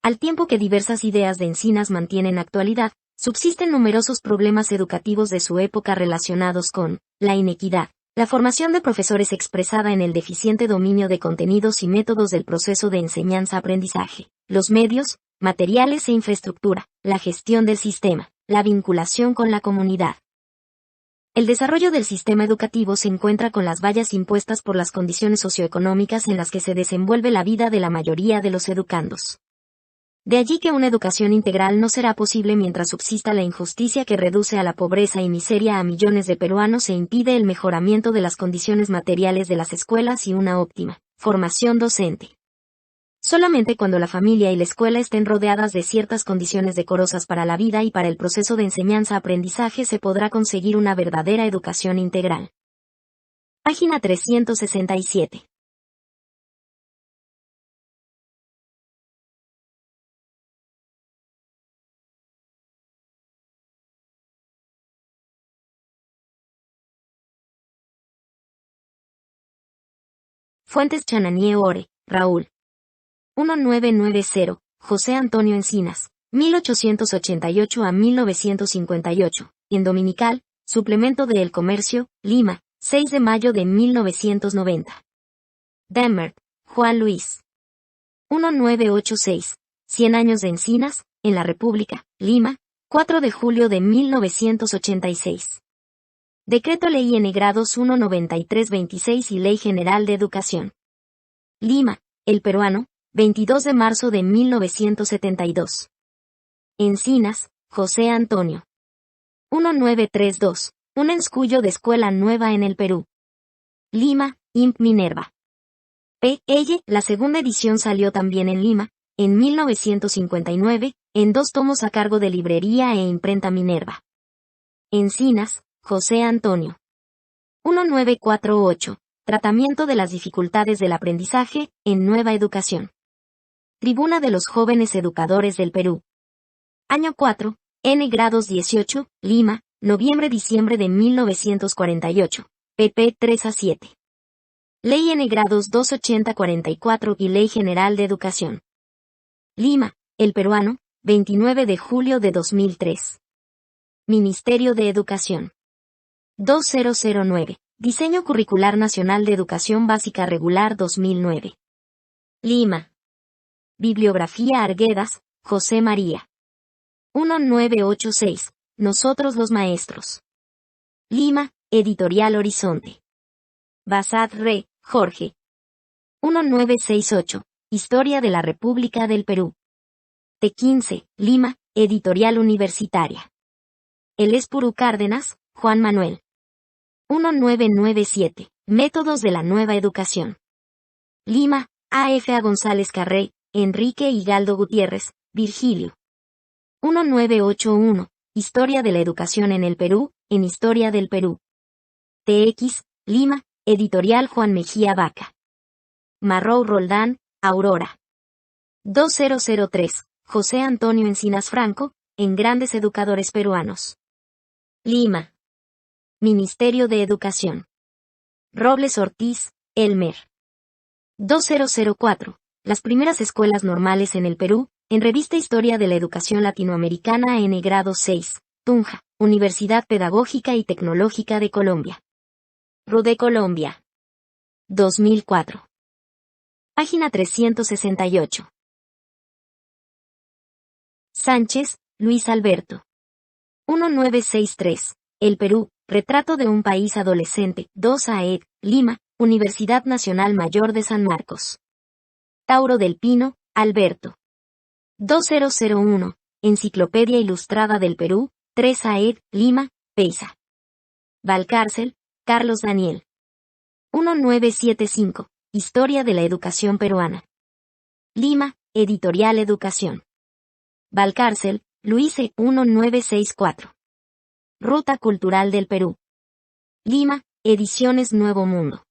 Al tiempo que diversas ideas de Encinas mantienen actualidad, subsisten numerosos problemas educativos de su época relacionados con la inequidad, la formación de profesores expresada en el deficiente dominio de contenidos y métodos del proceso de enseñanza-aprendizaje, los medios, materiales e infraestructura, la gestión del sistema, la vinculación con la comunidad. El desarrollo del sistema educativo se encuentra con las vallas impuestas por las condiciones socioeconómicas en las que se desenvuelve la vida de la mayoría de los educandos. De allí que una educación integral no será posible mientras subsista la injusticia que reduce a la pobreza y miseria a millones de peruanos e impide el mejoramiento de las condiciones materiales de las escuelas y una óptima formación docente. Solamente cuando la familia y la escuela estén rodeadas de ciertas condiciones decorosas para la vida y para el proceso de enseñanza-aprendizaje se podrá conseguir una verdadera educación integral. Página 367. Fuentes Chananié Ore, Raúl. 1990, José Antonio Encinas, 1888 a 1958, en Dominical, Suplemento de El Comercio, Lima, 6 de mayo de 1990. Demmert, Juan Luis. 1986, 100 años de Encinas, en la República, Lima, 4 de julio de 1986. Decreto Ley N grados 19326 y Ley General de Educación. Lima, El Peruano, 22 de marzo de 1972. Encinas, José Antonio. 1932, un escullo de escuela nueva en el Perú. Lima, Imp Minerva. P.L. La segunda edición salió también en Lima, en 1959, en 2 tomos a cargo de Librería e Imprenta Minerva. Encinas, José Antonio. 1948. Tratamiento de las dificultades del aprendizaje, en Nueva Educación. Tribuna de los Jóvenes Educadores del Perú. Año 4, N grados 18, Lima, noviembre-diciembre de 1948, pp 3 a 7. Ley N grados 280-44 y Ley General de Educación. Lima, El Peruano, 29 de julio de 2003. Ministerio de Educación. 2009. Diseño Curricular Nacional de Educación Básica Regular 2009. Lima. Bibliografía Arguedas, José María. 1986. Nosotros los maestros. Lima, Editorial Horizonte. Bazat Re, Jorge. 1968. Historia de la República del Perú. T15, Lima, Editorial Universitaria. El Espuru Cárdenas, Juan Manuel. 1997. Métodos de la Nueva Educación. Lima, A.F.A. González Carré, Enrique Higaldo Gutiérrez, Virgilio. 1981. Historia de la Educación en el Perú, en Historia del Perú. TX, Lima, Editorial Juan Mejía Vaca. Marrou Roldán, Aurora. 2003. José Antonio Encinas Franco, en Grandes Educadores Peruanos. Lima. Ministerio de Educación. Robles Ortiz, Elmer. 2004. Las primeras escuelas normales en el Perú, en Revista Historia de la Educación Latinoamericana N grado 6, Tunja, Universidad Pedagógica y Tecnológica de Colombia. RUDE Colombia. 2004. Página 368. Sánchez, Luis Alberto. 1963. El Perú, Retrato de un país adolescente, 2 AED, Lima, Universidad Nacional Mayor de San Marcos. Tauro del Pino, Alberto. 2001. Enciclopedia Ilustrada del Perú, 3 AED, Lima, Peiza. Valcárcel, Carlos Daniel. 1975. Historia de la Educación Peruana. Lima, Editorial Educación. Valcárcel, Luis E. 1964. Ruta Cultural del Perú. Lima, Ediciones Nuevo Mundo.